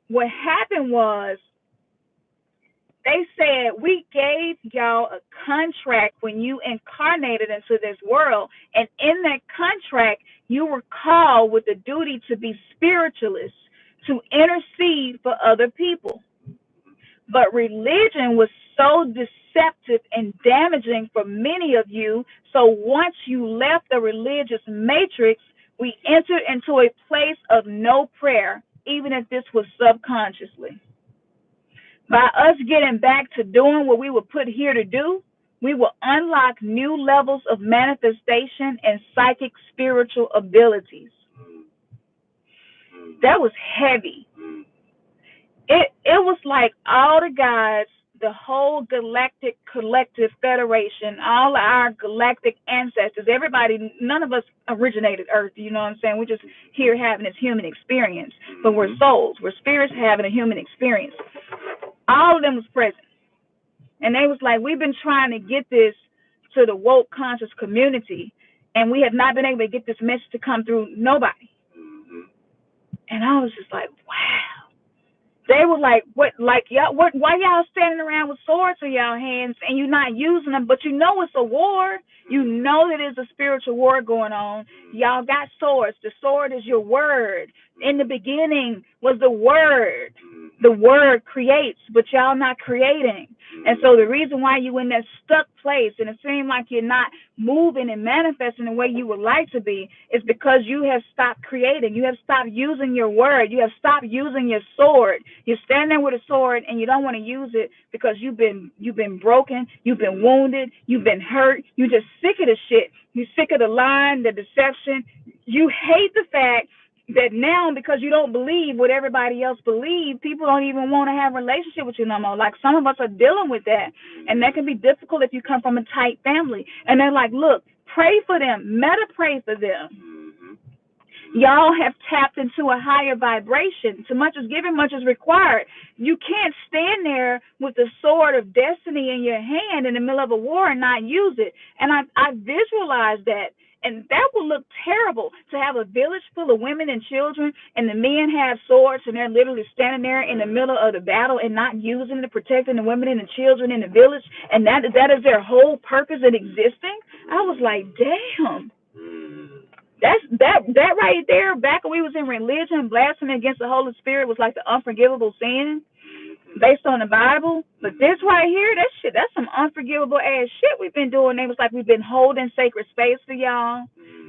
A: what happened was they said we gave y'all a contract when you incarnated into this world. And in that contract, you were called with the duty to be spiritualists, to intercede for other people. But religion was so deceptive and damaging for many of you. So once you left the religious matrix, we entered into a place of no prayer, even if this was subconsciously. By us getting back to doing what we were put here to do, We will unlock new levels of manifestation and psychic spiritual abilities. That was heavy. It was like all the gods, the whole galactic collective federation, all our galactic ancestors, everybody, none of us originated Earth, you know what I'm saying? We're just here having this human experience, but we're souls, we're spirits having a human experience. All of them was present. And they was like, we've been trying to get this to the woke conscious community, and we have not been able to get this message to come through nobody. And I was just like, wow. They were like, what, like, y'all, what, why y'all standing around with swords in y'all hands and you're not using them, but you know it's a war. You know that there's a spiritual war going on. Y'all got swords. The sword is your word. In the beginning was the word. The word creates, but y'all not creating. And so the reason why you in that stuck place and it seems like you're not moving and manifesting the way you would like to be is because you have stopped creating. You have stopped using your word. You have stopped using your sword. You're standing there with a sword and you don't want to use it because you've been broken, you've been wounded, you've been hurt. You're just sick of the shit. You're sick of the lying, the deception. You hate the fact that now, because you don't believe what everybody else believes, people don't even want to have a relationship with you no more. Like, some of us are dealing with that, and that can be difficult if you come from a tight family. And they're like, look, pray for them, meta pray for them. Y'all have tapped into a higher vibration. So much is given, much is required. You can't stand there with the sword of destiny in your hand in the middle of a war and not use it. And I visualize that. And that would look terrible, to have a village full of women and children and the men have swords and they're literally standing there in the middle of the battle and not using it, protecting the women and the children in the village. And that is their whole purpose in existing. I was like, damn. That right there, back when we was in religion, blasphemy against the Holy Spirit was like the unforgivable sin based on the Bible. But this right here, that's some unforgivable ass shit we've been doing. It was like we've been holding sacred space for y'all.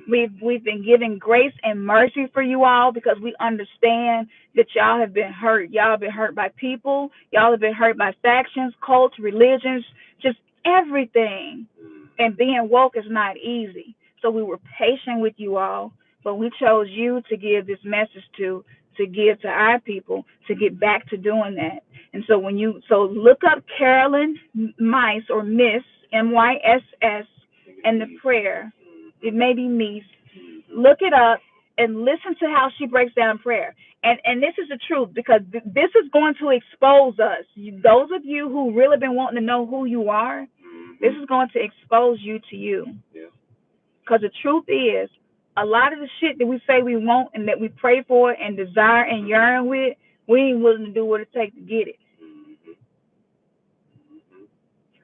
A: We've been giving grace and mercy for you all because we understand that y'all have been hurt. Y'all have been hurt by people. Y'all have been hurt by factions, cults, religions, just everything. And being woke is not easy. So we were patient with you all, but we chose you to give this message to give to our people to get back to doing that. And so look up Carolyn Miss or Miss MYSS and the prayer. It may be Miss. Look it up and listen to how she breaks down prayer. And this is the truth, because this is going to expose us. Those of you who really been wanting to know who you are, this is going to expose you to you. Because the truth is, a lot of the shit that we say we want and that we pray for and desire and yearn with, we ain't willing to do what it takes to get it.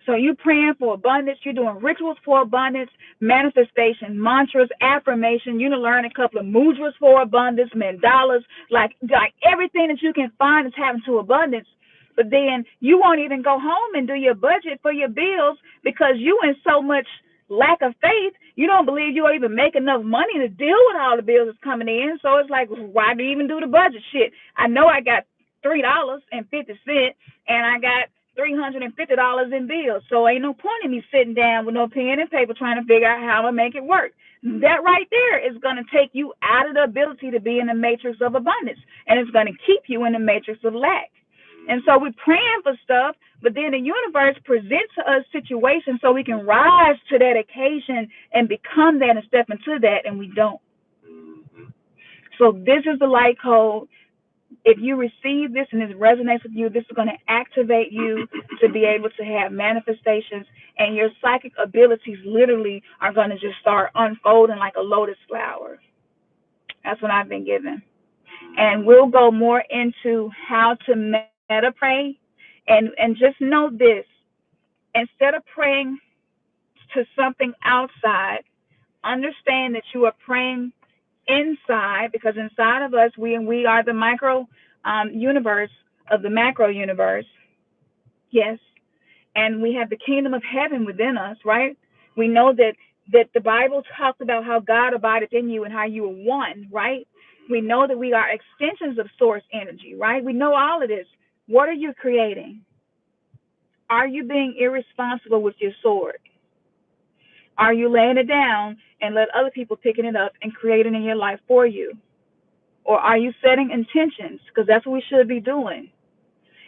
A: So you're praying for abundance, you're doing rituals for abundance, manifestation, mantras, affirmation, you learn a couple of mudras for abundance, mandalas, like everything that you can find is having to abundance. But then you won't even go home and do your budget for your bills because you in so much lack of faith, you don't believe you'll even make enough money to deal with all the bills that's coming in. So it's like, why do you even do the budget shit? I know I got $3.50 and I got $350 in bills. So ain't no point in me sitting down with no pen and paper trying to figure out how to make it work. That right there is going to take you out of the ability to be in the matrix of abundance, and it's going to keep you in the matrix of lack. And so we're praying for stuff, but then the universe presents to us situations so we can rise to that occasion and become that and step into that, and we don't. So this is the light code. If you receive this and this resonates with you, this is going to activate you to be able to have manifestations, and your psychic abilities literally are going to just start unfolding like a lotus flower. That's what I've been given. And we'll go more into how to meta pray. And just know this, instead of praying to something outside, understand that you are praying inside, because inside of us, we are the micro universe of the macro universe. Yes. And we have the kingdom of heaven within us, right? We know that the Bible talks about how God abideth in you and how you are one, right? We know that we are extensions of source energy, right? We know all of this. What are you creating? Are you being irresponsible with your sword? Are you laying it down and let other people picking it up and creating in your life for you? Or are you setting intentions? Because that's what we should be doing.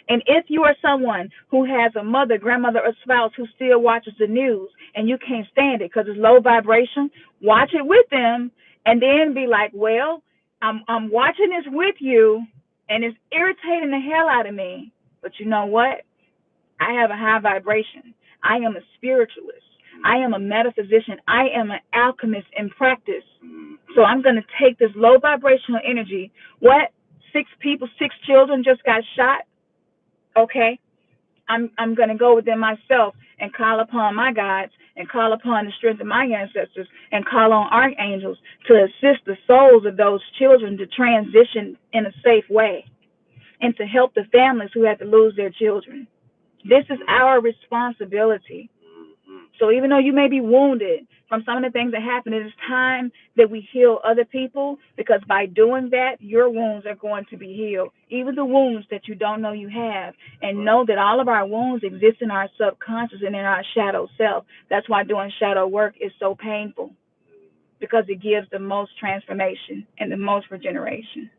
A: And if you are someone who has a mother, grandmother, or spouse who still watches the news and you can't stand it because it's low vibration, watch it with them and then be like, well, I'm watching this with you and it's irritating the hell out of me. But you know what? I have a high vibration. I am a spiritualist. I am a metaphysician. I am an alchemist in practice. So I'm going to take this low vibrational energy. What? 6 people, 6 children just got shot? Okay. I'm going to go within myself and call upon my gods and call upon the strength of my ancestors and call on archangels to assist the souls of those children to transition in a safe way and to help the families who had to lose their children. This is our responsibility. So even though you may be wounded from some of the things that happen, it is time that we heal other people, because by doing that, your wounds are going to be healed, even the wounds that you don't know you have. And know that all of our wounds exist in our subconscious and in our shadow self. That's why doing shadow work is so painful, because it gives the most transformation and the most regeneration.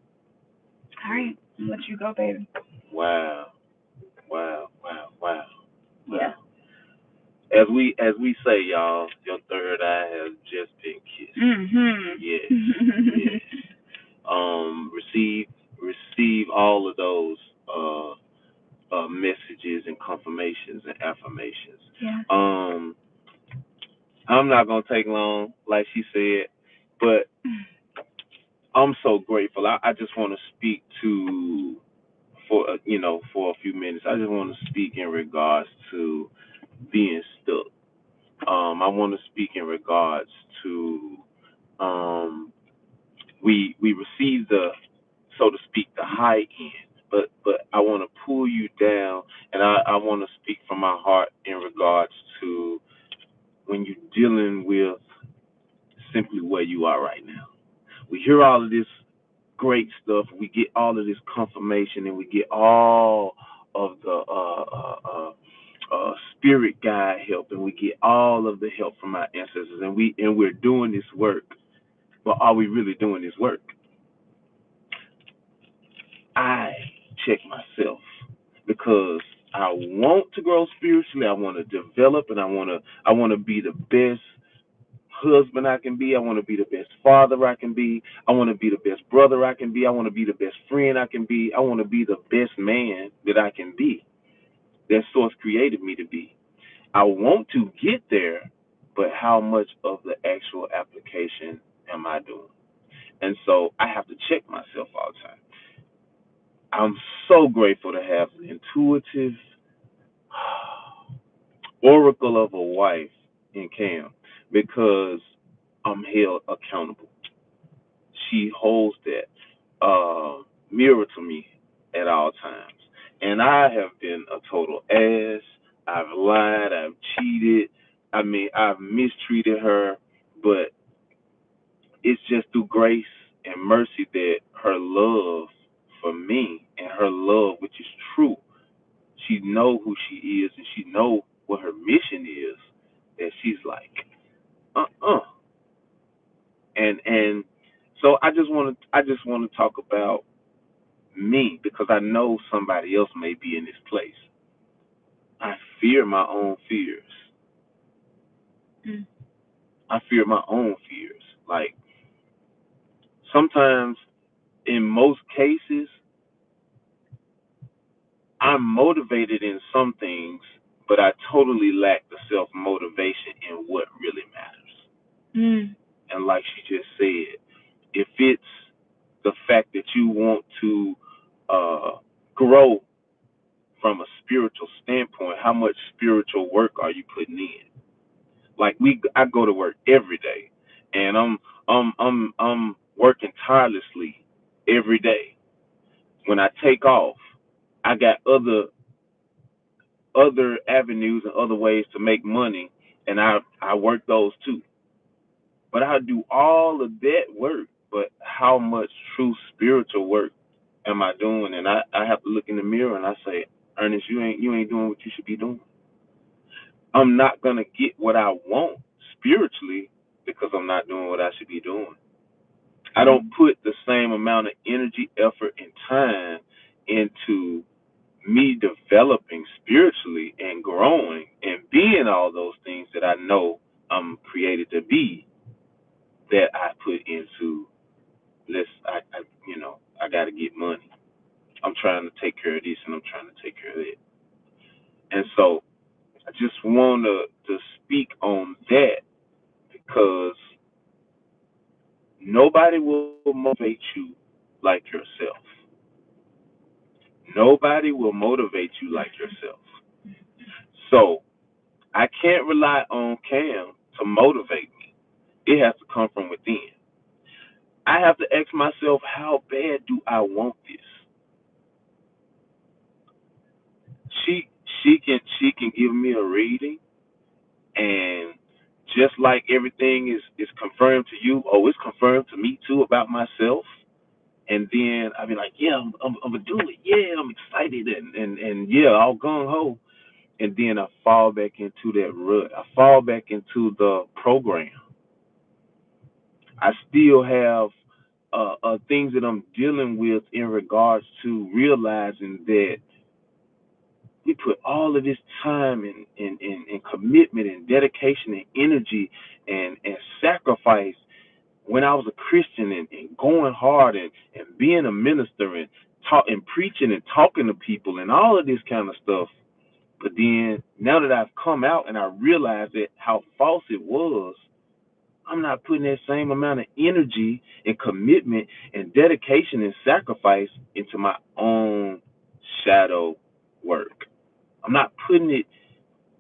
A: All right, I'll let you go, baby.
B: Wow. Wow. Wow. Wow.
A: Yeah.
B: As we say, y'all, your third eye has just been kissed. Yes. Yes. Receive all of those messages and confirmations and affirmations.
A: Yeah.
B: I'm not gonna take long, like she said, but I'm so grateful. I just want to speak to for a few minutes. I just want to speak in regards to being stuck. I want to speak in regards to we receive the, so to speak, the high end, but I want to pull you down, and I want to speak from my heart in regards to when you're dealing with simply where you are right now. We hear all of this great stuff. We get all of this confirmation, and we get all of the spirit guide help, and we get all of the help from our ancestors, and we're doing this work. But are we really doing this work? I check myself, because I want to grow spiritually. I want to develop, and I want to be the best husband I can be. I want to be the best father I can be. I want to be the best brother I can be. I want to be the best friend I can be. I want to be the best man that I can be, that Source created me to be. I want to get there, but how much of the actual application am I doing? And so I have to check myself all the time. I'm so grateful to have an intuitive oracle of a wife in Cam, because I'm held accountable. She holds that mirror to me at all times. And I have been a total ass. I've lied. I've cheated. I mean, I've mistreated her, but it's just through grace and mercy that her love for me, and her love, which is true, she know who she is, and she know what her mission is, that she's like, and so I just want to talk about me, because I know somebody else may be in this place. I fear my own fears.
A: Mm.
B: I fear my own fears. Like, sometimes, in most cases, I'm motivated in some things, but I totally lack the self motivation in what really matters. And like she just said, if it's the fact that you want to grow from a spiritual standpoint, how much spiritual work are you putting in? Like, I go to work every day, and I'm working tirelessly every day. When I take off, I got other avenues and other ways to make money, and I work those too. But I do all of that work, but how much true spiritual work am I doing? And I have to look in the mirror and I say, Ernest, you ain't doing what you should be doing. I'm not going to get what I want spiritually because I'm not doing what I should be doing. I don't put the same amount of energy, effort, and time into me developing spiritually and growing and being all those things that I know I'm created to be, that I put into I got to get money. I'm trying to take care of this and I'm trying to take care of that. And so I just want to speak on that because nobody will motivate you like yourself. Nobody will motivate you like yourself. So I can't rely on Cam to motivate me. It has to come from within. I have to ask myself, how bad do I want this? She she can give me a reading, and just like everything is confirmed to you, oh, it's confirmed to me too about myself. And then I'll be like, yeah, I'm gonna do it. Yeah, I'm excited and yeah, all gung ho. And then I fall back into that rut. I fall back into the program. I still have things that I'm dealing with in regards to realizing that we put all of this time and commitment and dedication and energy and sacrifice when I was a Christian and going hard and being a minister and preaching and talking to people and all of this kind of stuff. But then now that I've come out and I realize that how false it was, I'm not putting that same amount of energy and commitment and dedication and sacrifice into my own shadow work. I'm not putting it,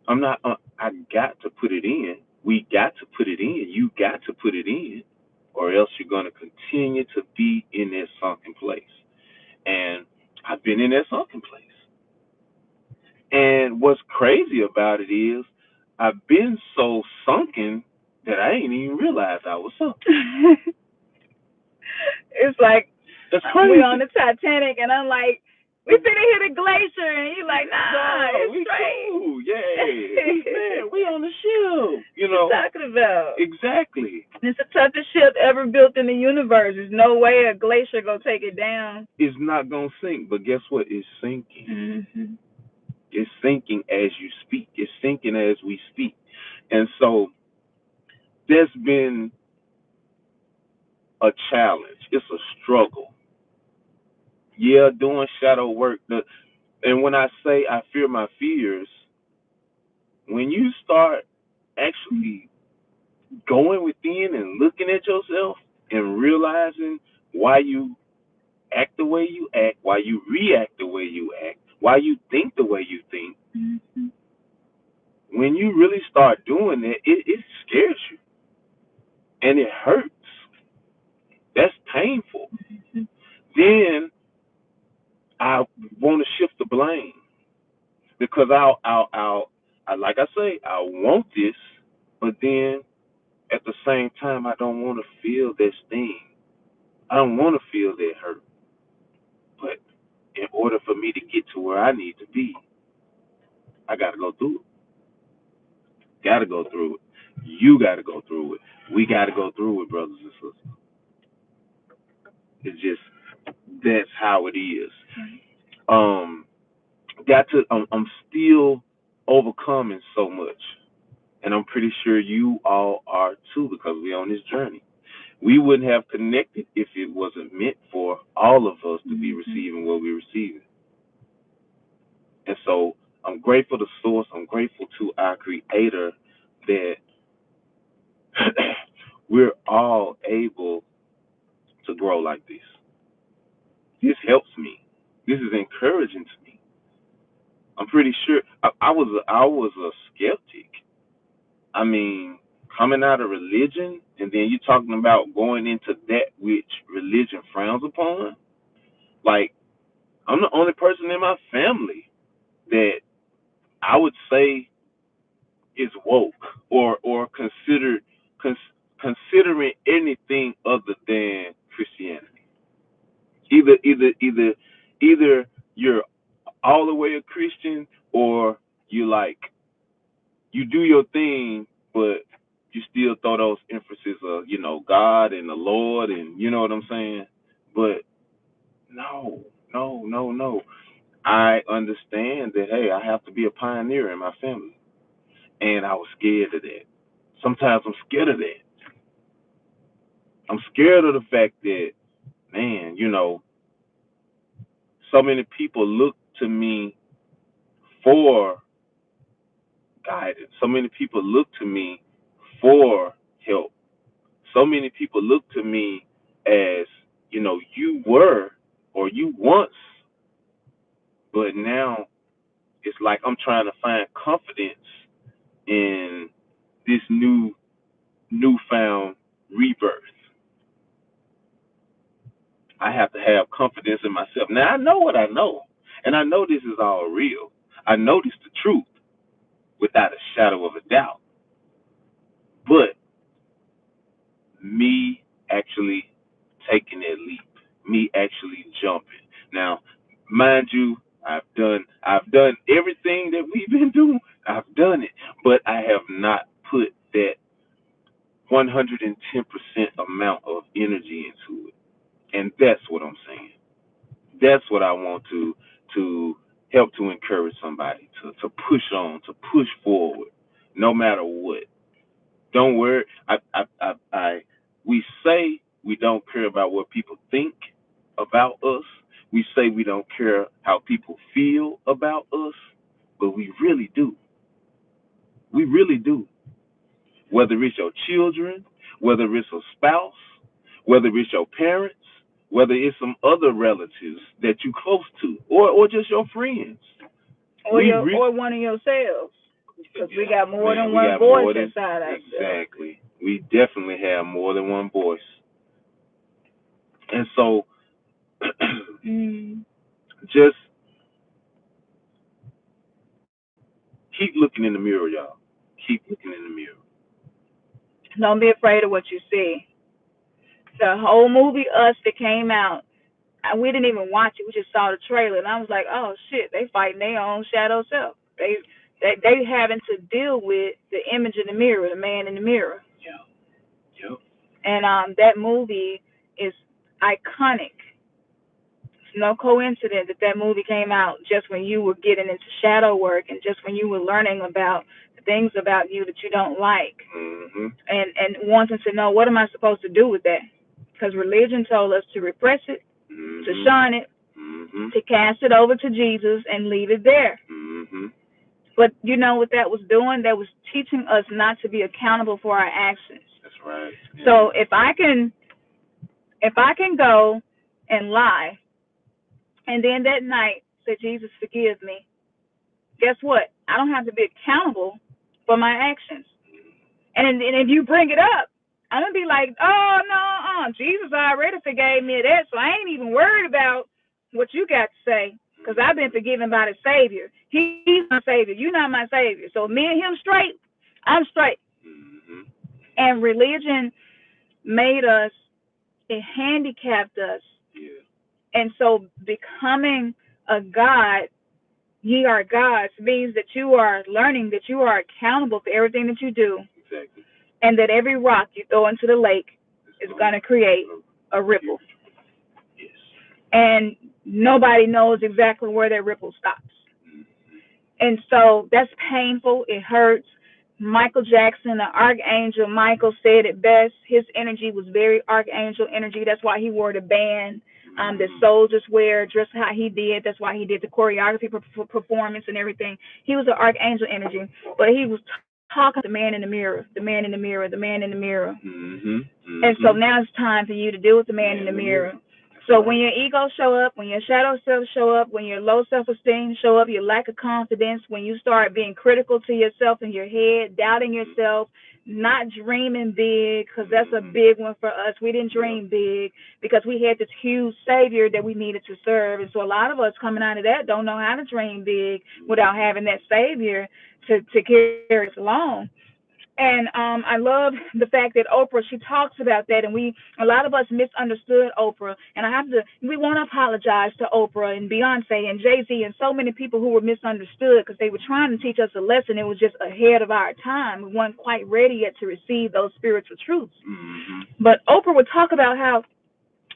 B: I'm not, I got to put it in. We got to put it in. You got to put it in, or else you're going to continue to be in that sunken place. And I've been in that sunken place. And what's crazy about it is I've been so sunken that I ain't even realized I was sunken.
A: It's like
B: That's crazy.
A: we on the Titanic, and I'm like, we finna hit a glacier, and you're like, nah,
B: no,
A: it's
B: we
A: straight.
B: Cool. Yeah, we on the ship. You know
A: what you talking about?
B: Exactly.
A: It's the toughest ship ever built in the universe. There's no way a glacier gonna take it down.
B: It's not gonna sink, but guess what? It's sinking.
A: Mm-hmm.
B: It's sinking as you speak. It's sinking as we speak. And so there's been a challenge. It's a struggle. Yeah, doing shadow work. And when I say I fear my fears, when you start actually going within and looking at yourself and realizing why you act the way you act, why you react the way you act, why you think the way you think,
A: mm-hmm.
B: when you really start doing it, it scares you and it hurts. That's painful.
A: Mm-hmm.
B: Then I want to shift the blame because I like I say, I want this, but then at the same time, I don't want to feel this thing. I don't want to feel that hurt. But in order for me to get to where I need to be, I got to go through it. Got to go through it. You got to go through it. We got to go through it, brothers and sisters. It's just that's how it is. I'm still overcoming so much, and I'm pretty sure you all are too because we're on this journey. We wouldn't have connected if it wasn't meant for all of us to be receiving what we're receiving. And so I'm grateful to Source. I'm grateful to our Creator that we're all able to grow like this. This helps me. This is encouraging to me. I'm pretty sure I was a skeptic. I mean, coming out of religion and then you're talking about going into that which religion frowns upon. Like, I'm the only person in my family that I would say is woke or considering anything other than Christianity. Either you're all the way a Christian or you like You do your thing, but you still throw those emphasis of, God and the Lord, and you know what I'm saying. But no, no, no, no. I understand that, hey, I have to be a pioneer in my family, and I was scared of that. Sometimes I'm scared of that. I'm scared of the fact that, man, so many people look to me for guidance. So many people look to me for help. So many people look to me as, you were or you once, but now it's like I'm trying to find confidence in this newfound rebirth. I have to have confidence in myself. Now I know what I know, and I know this is all real. I know this the truth without a shadow of a doubt. But me actually taking that leap, me actually jumping. Now, mind you, I've done everything that we've been doing. I've done it, but I have not put that 110% amount of energy into it. And that's what I'm saying. That's what I want to help to encourage somebody to push on, to push forward, no matter what. Don't worry. We say we don't care about what people think about us. We say we don't care how people feel about us, but we really do. We really do. Whether it's your children, whether it's a spouse, whether it's your parents, whether it's some other relatives that you close to, or just your friends,
A: or one of yourselves, because we got more than
B: we
A: one voice inside us.
B: Exactly. We definitely have more than one voice, and so just keep looking in the mirror, y'all. Keep looking in the mirror.
A: Don't be afraid of what you see. The whole movie Us that came out, we didn't even watch it. We just saw the trailer, and I was like, "Oh shit, they fighting their own shadow self. They having to deal with the image in the mirror, the man in the mirror."
B: Yeah. Yep.
A: And that movie is iconic. It's no coincidence that that movie came out just when you were getting into shadow work and just when you were learning about the things about you that you don't like, and wanting to know, what am I supposed to do with that? Because religion told us to repress it, to shun it, to cast it over to Jesus and leave it there. But you know what that was doing? That was teaching us not to be accountable for our actions.
B: That's right. Yeah.
A: So if I can go and lie, and then that night say, Jesus, forgive me, guess what? I don't have to be accountable for my actions. And if you bring it up, I'm going to be like, oh, no, Jesus already forgave me of that, so I ain't even worried about what you got to say, because I've been forgiven by the Savior. He's my Savior. You're not my Savior. So me and him straight, I'm straight. And religion made us, it handicapped us.
B: Yeah.
A: And so becoming a God, ye are gods, means that you are learning that you are accountable for everything that you do.
B: Exactly.
A: And that every rock you throw into the lake is going to create a ripple.
B: Yes.
A: And nobody knows exactly where that ripple stops. And so that's painful. It hurts. Michael Jackson, the Archangel Michael, said it best. His energy was very Archangel energy. That's why he wore the band that soldiers wear, dressed how he did. That's why he did the choreography performance and everything. He was an Archangel energy, but he was talking to the man in the mirror, the man in the mirror, the man in the mirror. And so now it's time for you to deal with the man in the mirror. So when your ego show up, when your shadow self show up, when your low self-esteem show up, your lack of confidence, when you start being critical to yourself in your head, doubting yourself, not dreaming big, because that's a big one for us. We didn't dream big because we had this huge Savior that we needed to serve. And so a lot of us coming out of that don't know how to dream big without having that Savior to carry us along. And I love the fact that Oprah, she talks about that, and a lot of us misunderstood Oprah, and we want to apologize to Oprah and Beyonce and Jay-Z and so many people who were misunderstood because they were trying to teach us a lesson. It was just ahead of our time. We weren't quite ready yet to receive those spiritual truths. But Oprah would talk about how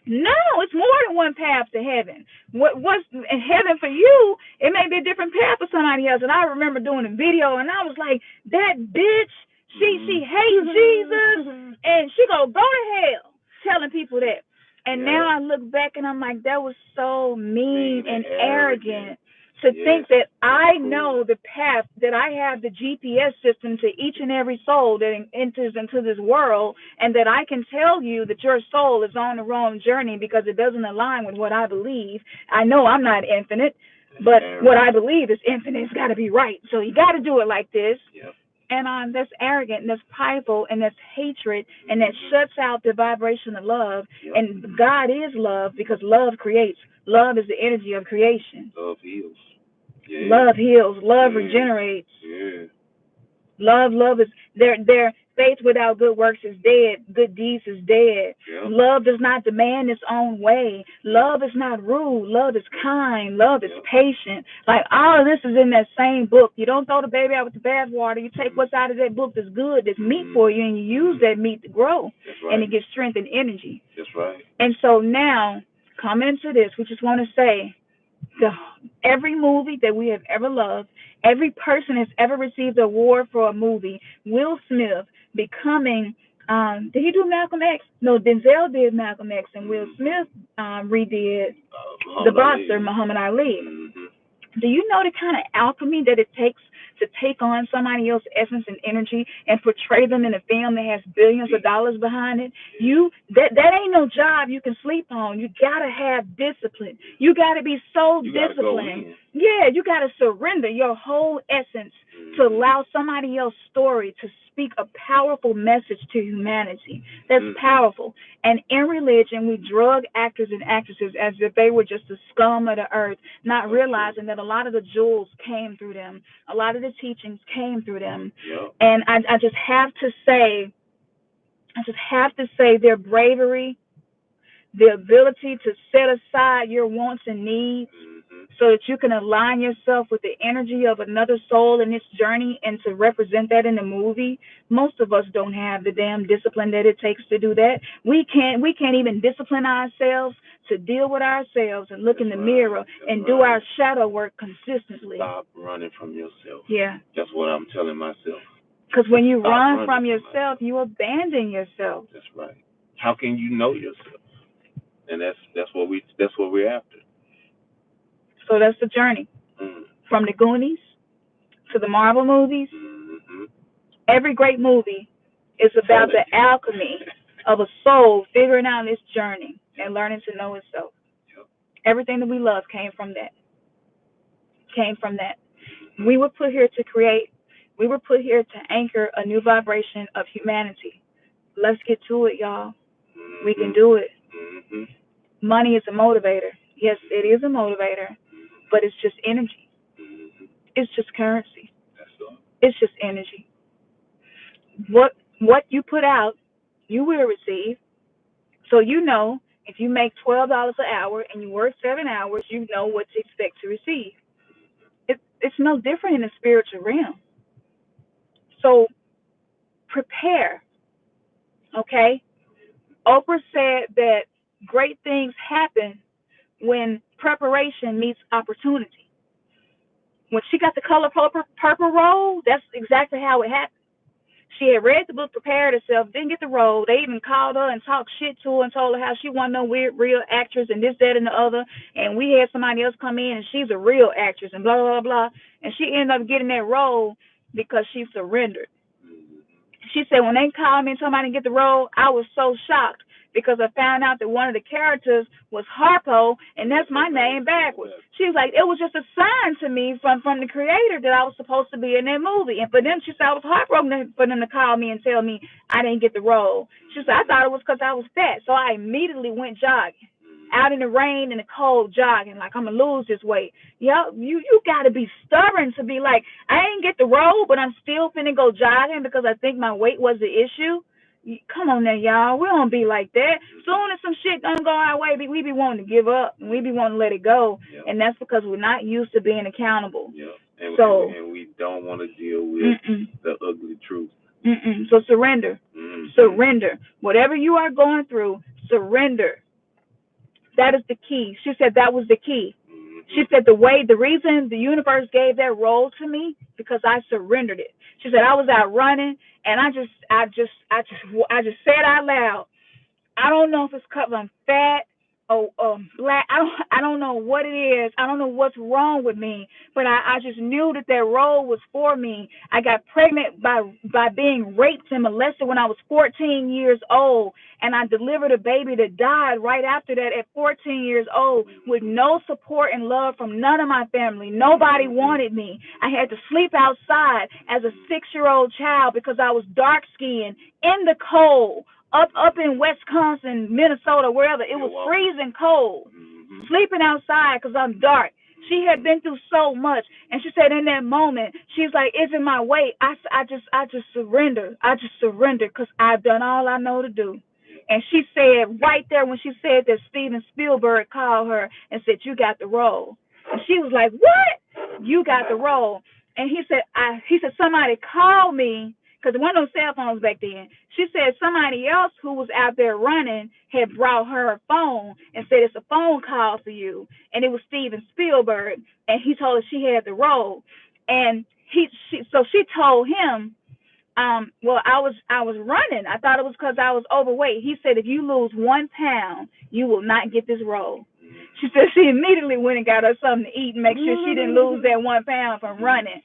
A: no, it's more than one path to heaven. What's in heaven for you, it may be a different path for somebody else. And I remember doing a video, and I was like, that bitch, she hates Jesus, and she gonna go to hell, telling people that. And now I look back, and I'm like, that was so mean and arrogant. To think that I know the path, that I have the GPS system to each and every soul that enters into this world, and that I can tell you that your soul is on the wrong journey because it doesn't align with what I believe. I know I'm not infinite, but what I believe is infinite. It's got to be right. So you got to do it like this. Yep. And that's arrogant, and that's prideful, and that's hatred, and that shuts out the vibration of love. Yep. And God is love because love creates. Love is the energy of creation.
B: Love heals. Yeah.
A: Love heals. Love regenerates.
B: Yeah.
A: Love is their faith without good works is dead. Good deeds is dead. Yep. Love does not demand its own way. Love is not rude. Love is kind. Love is patient. Like all of this is in that same book. You don't throw the baby out with the bathwater. You take what's out of that book that's good, that's meat for you, and you use that meat to grow. That's right. And it gives strength and energy.
B: That's right.
A: And so now, coming into this, we just want to say, every movie that we have ever loved, every person has ever received an award for a movie. Will Smith becoming, did he do Malcolm X? No, Denzel did Malcolm X, and Will Smith redid the boxer, Muhammad Ali. Do you know the kind of alchemy that it takes to take on somebody else's essence and energy and portray them in a film that has billions of dollars behind it? That ain't no job you can sleep on. You gotta have discipline. You gotta be so disciplined. Yeah, you gotta surrender your whole essence to allow somebody else's story to speak a powerful message to humanity. That's powerful. And in religion, we drug actors and actresses as if they were just the scum of the earth, not realizing that a lot of the jewels came through them. A lot of the teachings came through them. Yep. And I just have to say their bravery, the ability to set aside your wants and needs so that you can align yourself with the energy of another soul in this journey and to represent that in the movie. Most of us don't have the damn discipline that it takes to do that. We can't even discipline ourselves to deal with ourselves and look in the mirror and do our shadow work consistently.
B: Stop running from yourself.
A: Yeah.
B: That's what I'm telling myself.
A: Because when you run from yourself, you abandon yourself.
B: That's right. How can you know yourself? And that's what we're after.
A: So that's the journey. From the Goonies to the Marvel movies. Every great movie is about the alchemy of a soul figuring out its journey and learning to know itself. Everything that we love came from that. We were put here to create. We were put here to anchor a new vibration of humanity. Let's get to it, y'all. We can do it. Money is a motivator. Yes, it is a motivator, but it's just energy. It's just currency. It's just energy. What you put out, you will receive. So you know, if you make $12 an hour and you work 7 hours, you know what to expect to receive. It's no different in the spiritual realm. So prepare, okay? Oprah said that great things happen when preparation meets opportunity. When she got the color purple role, that's exactly how it happened. She had read the book, prepared herself, didn't get the role. They even called her and talked shit to her and told her how she wasn't no weird real actress and this, that, and the other. And we had somebody else come in and she's a real actress and blah, blah, blah. And she ended up getting that role because she surrendered. She said when they called me and told me I didn't get the role, I was so shocked because I found out that one of the characters was Harpo, and that's my name backwards. She was like, it was just a sign to me from the creator that I was supposed to be in that movie. And for them, she said I was heartbroken for them to call me and tell me I didn't get the role. She said, I thought it was because I was fat, so I immediately went jogging. out in the rain and the cold jogging, like I'm gonna lose this weight. Yep, you gotta be stubborn to be like, I ain't get the roll, but I'm still finna go jogging because I think my weight was the issue. Come on now, y'all. We don't be like that. Soon as some shit don't go our way, we be wanting to give up and we be wanting to let it go. Yep. And that's because we're not used to being accountable.
B: Yep. And we don't want to deal with the ugly truth.
A: So surrender. Surrender. Whatever you are going through, surrender. That is the key. She said that was the key. She said the reason the universe gave that role to me because I surrendered it. She said I was out running and I just said out loud, I don't know if it's because I'm fat or black. I don't know what it is. I don't know what's wrong with me, but I just knew that role was for me. I got pregnant by being raped and molested when I was 14 years old, and I delivered a baby that died right after that at 14 years old with no support and love from none of my family. Nobody wanted me. I had to sleep outside as a 6-year-old child because I was dark-skinned in the cold. Up in Wisconsin, Minnesota, wherever, it was freezing cold. Sleeping outside because I'm dark. She had been through so much, and she said in that moment, she's like, "Isn't my weight? I just surrender. I just surrender because I've done all I know to do." And she said right there when she said that, Steven Spielberg called her and said, "You got the role." And she was like, "What? You got the role?" And he said, "Somebody called me." Because there weren't no cell phones back then. She said somebody else who was out there running had brought her a phone and said, "It's a phone call for you." And it was Steven Spielberg. And he told her she had the role. And so she told him, well, I was running. I thought it was because I was overweight. He said, "If you lose 1 pound, you will not get this role." She said she immediately went and got her something to eat and make sure she didn't lose that 1 pound from running.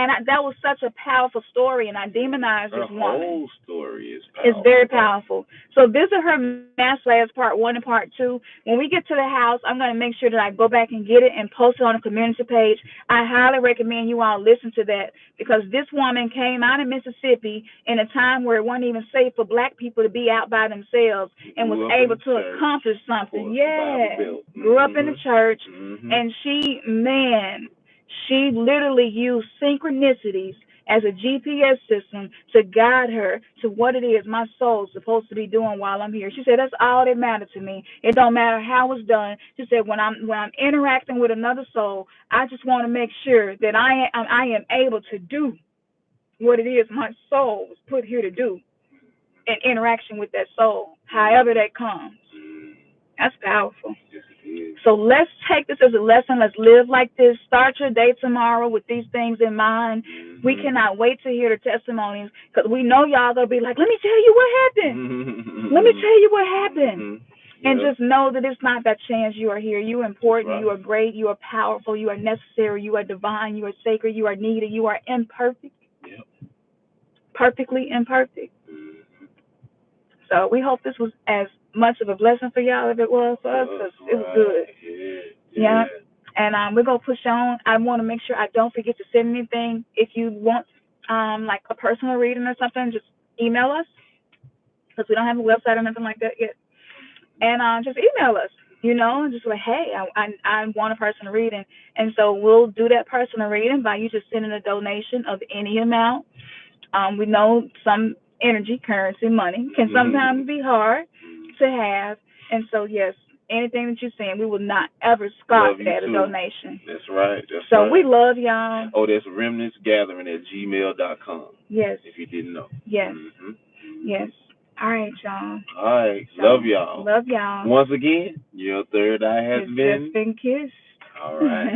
A: And that was such a powerful story, and I demonized this woman.
B: Her whole story is powerful.
A: It's very powerful. So visit her masterclass part 1 and part 2. When we get to the house, I'm going to make sure that I go back and get it and post it on the community page. I highly recommend you all listen to that because this woman came out of Mississippi in a time where it wasn't even safe for black people to be out by themselves and was able to accomplish something. Yeah. Grew up in the church, and she literally used synchronicities as a GPS system to guide her to what it is my soul's supposed to be doing while I'm here. She said that's all that mattered to me. It don't matter how it's done. She said when I'm interacting with another soul, I just want to make sure that I am able to do what it is my soul was put here to do in interaction with that soul, however that comes. That's powerful. So let's take this as a lesson. Let's live like this. Start your day tomorrow with these things in mind. We cannot wait to hear the testimonies because we know y'all going to be like, let me tell you what happened. Let me tell you what happened. And just know that it's not that chance you are here. You are important. You are great. You are powerful. You are necessary. You are divine. You are sacred. You are needed. You are imperfect. Perfectly imperfect. So we hope this was as much of a blessing for y'all as it was for us because it was good. Yeah. And we're going to push on. I want to make sure I don't forget to send anything. If you want like a personal reading or something, just email us because we don't have a website or nothing like that yet. And just email us, and just like, hey, I want a personal reading. And so we'll do that personal reading by you just sending a donation of any amount. We know some energy, currency, money can sometimes be hard to have. And so, yes, anything that you're saying, we will not ever scoff at a donation.
B: That's right.
A: So we love y'all.
B: Oh, that's remnantsgathering@gmail.com.
A: Yes.
B: If you didn't know.
A: Yes. Yes. All right, y'all.
B: All right. So, love y'all.
A: Love y'all.
B: Once again, your third eye has
A: been kissed.
B: All right.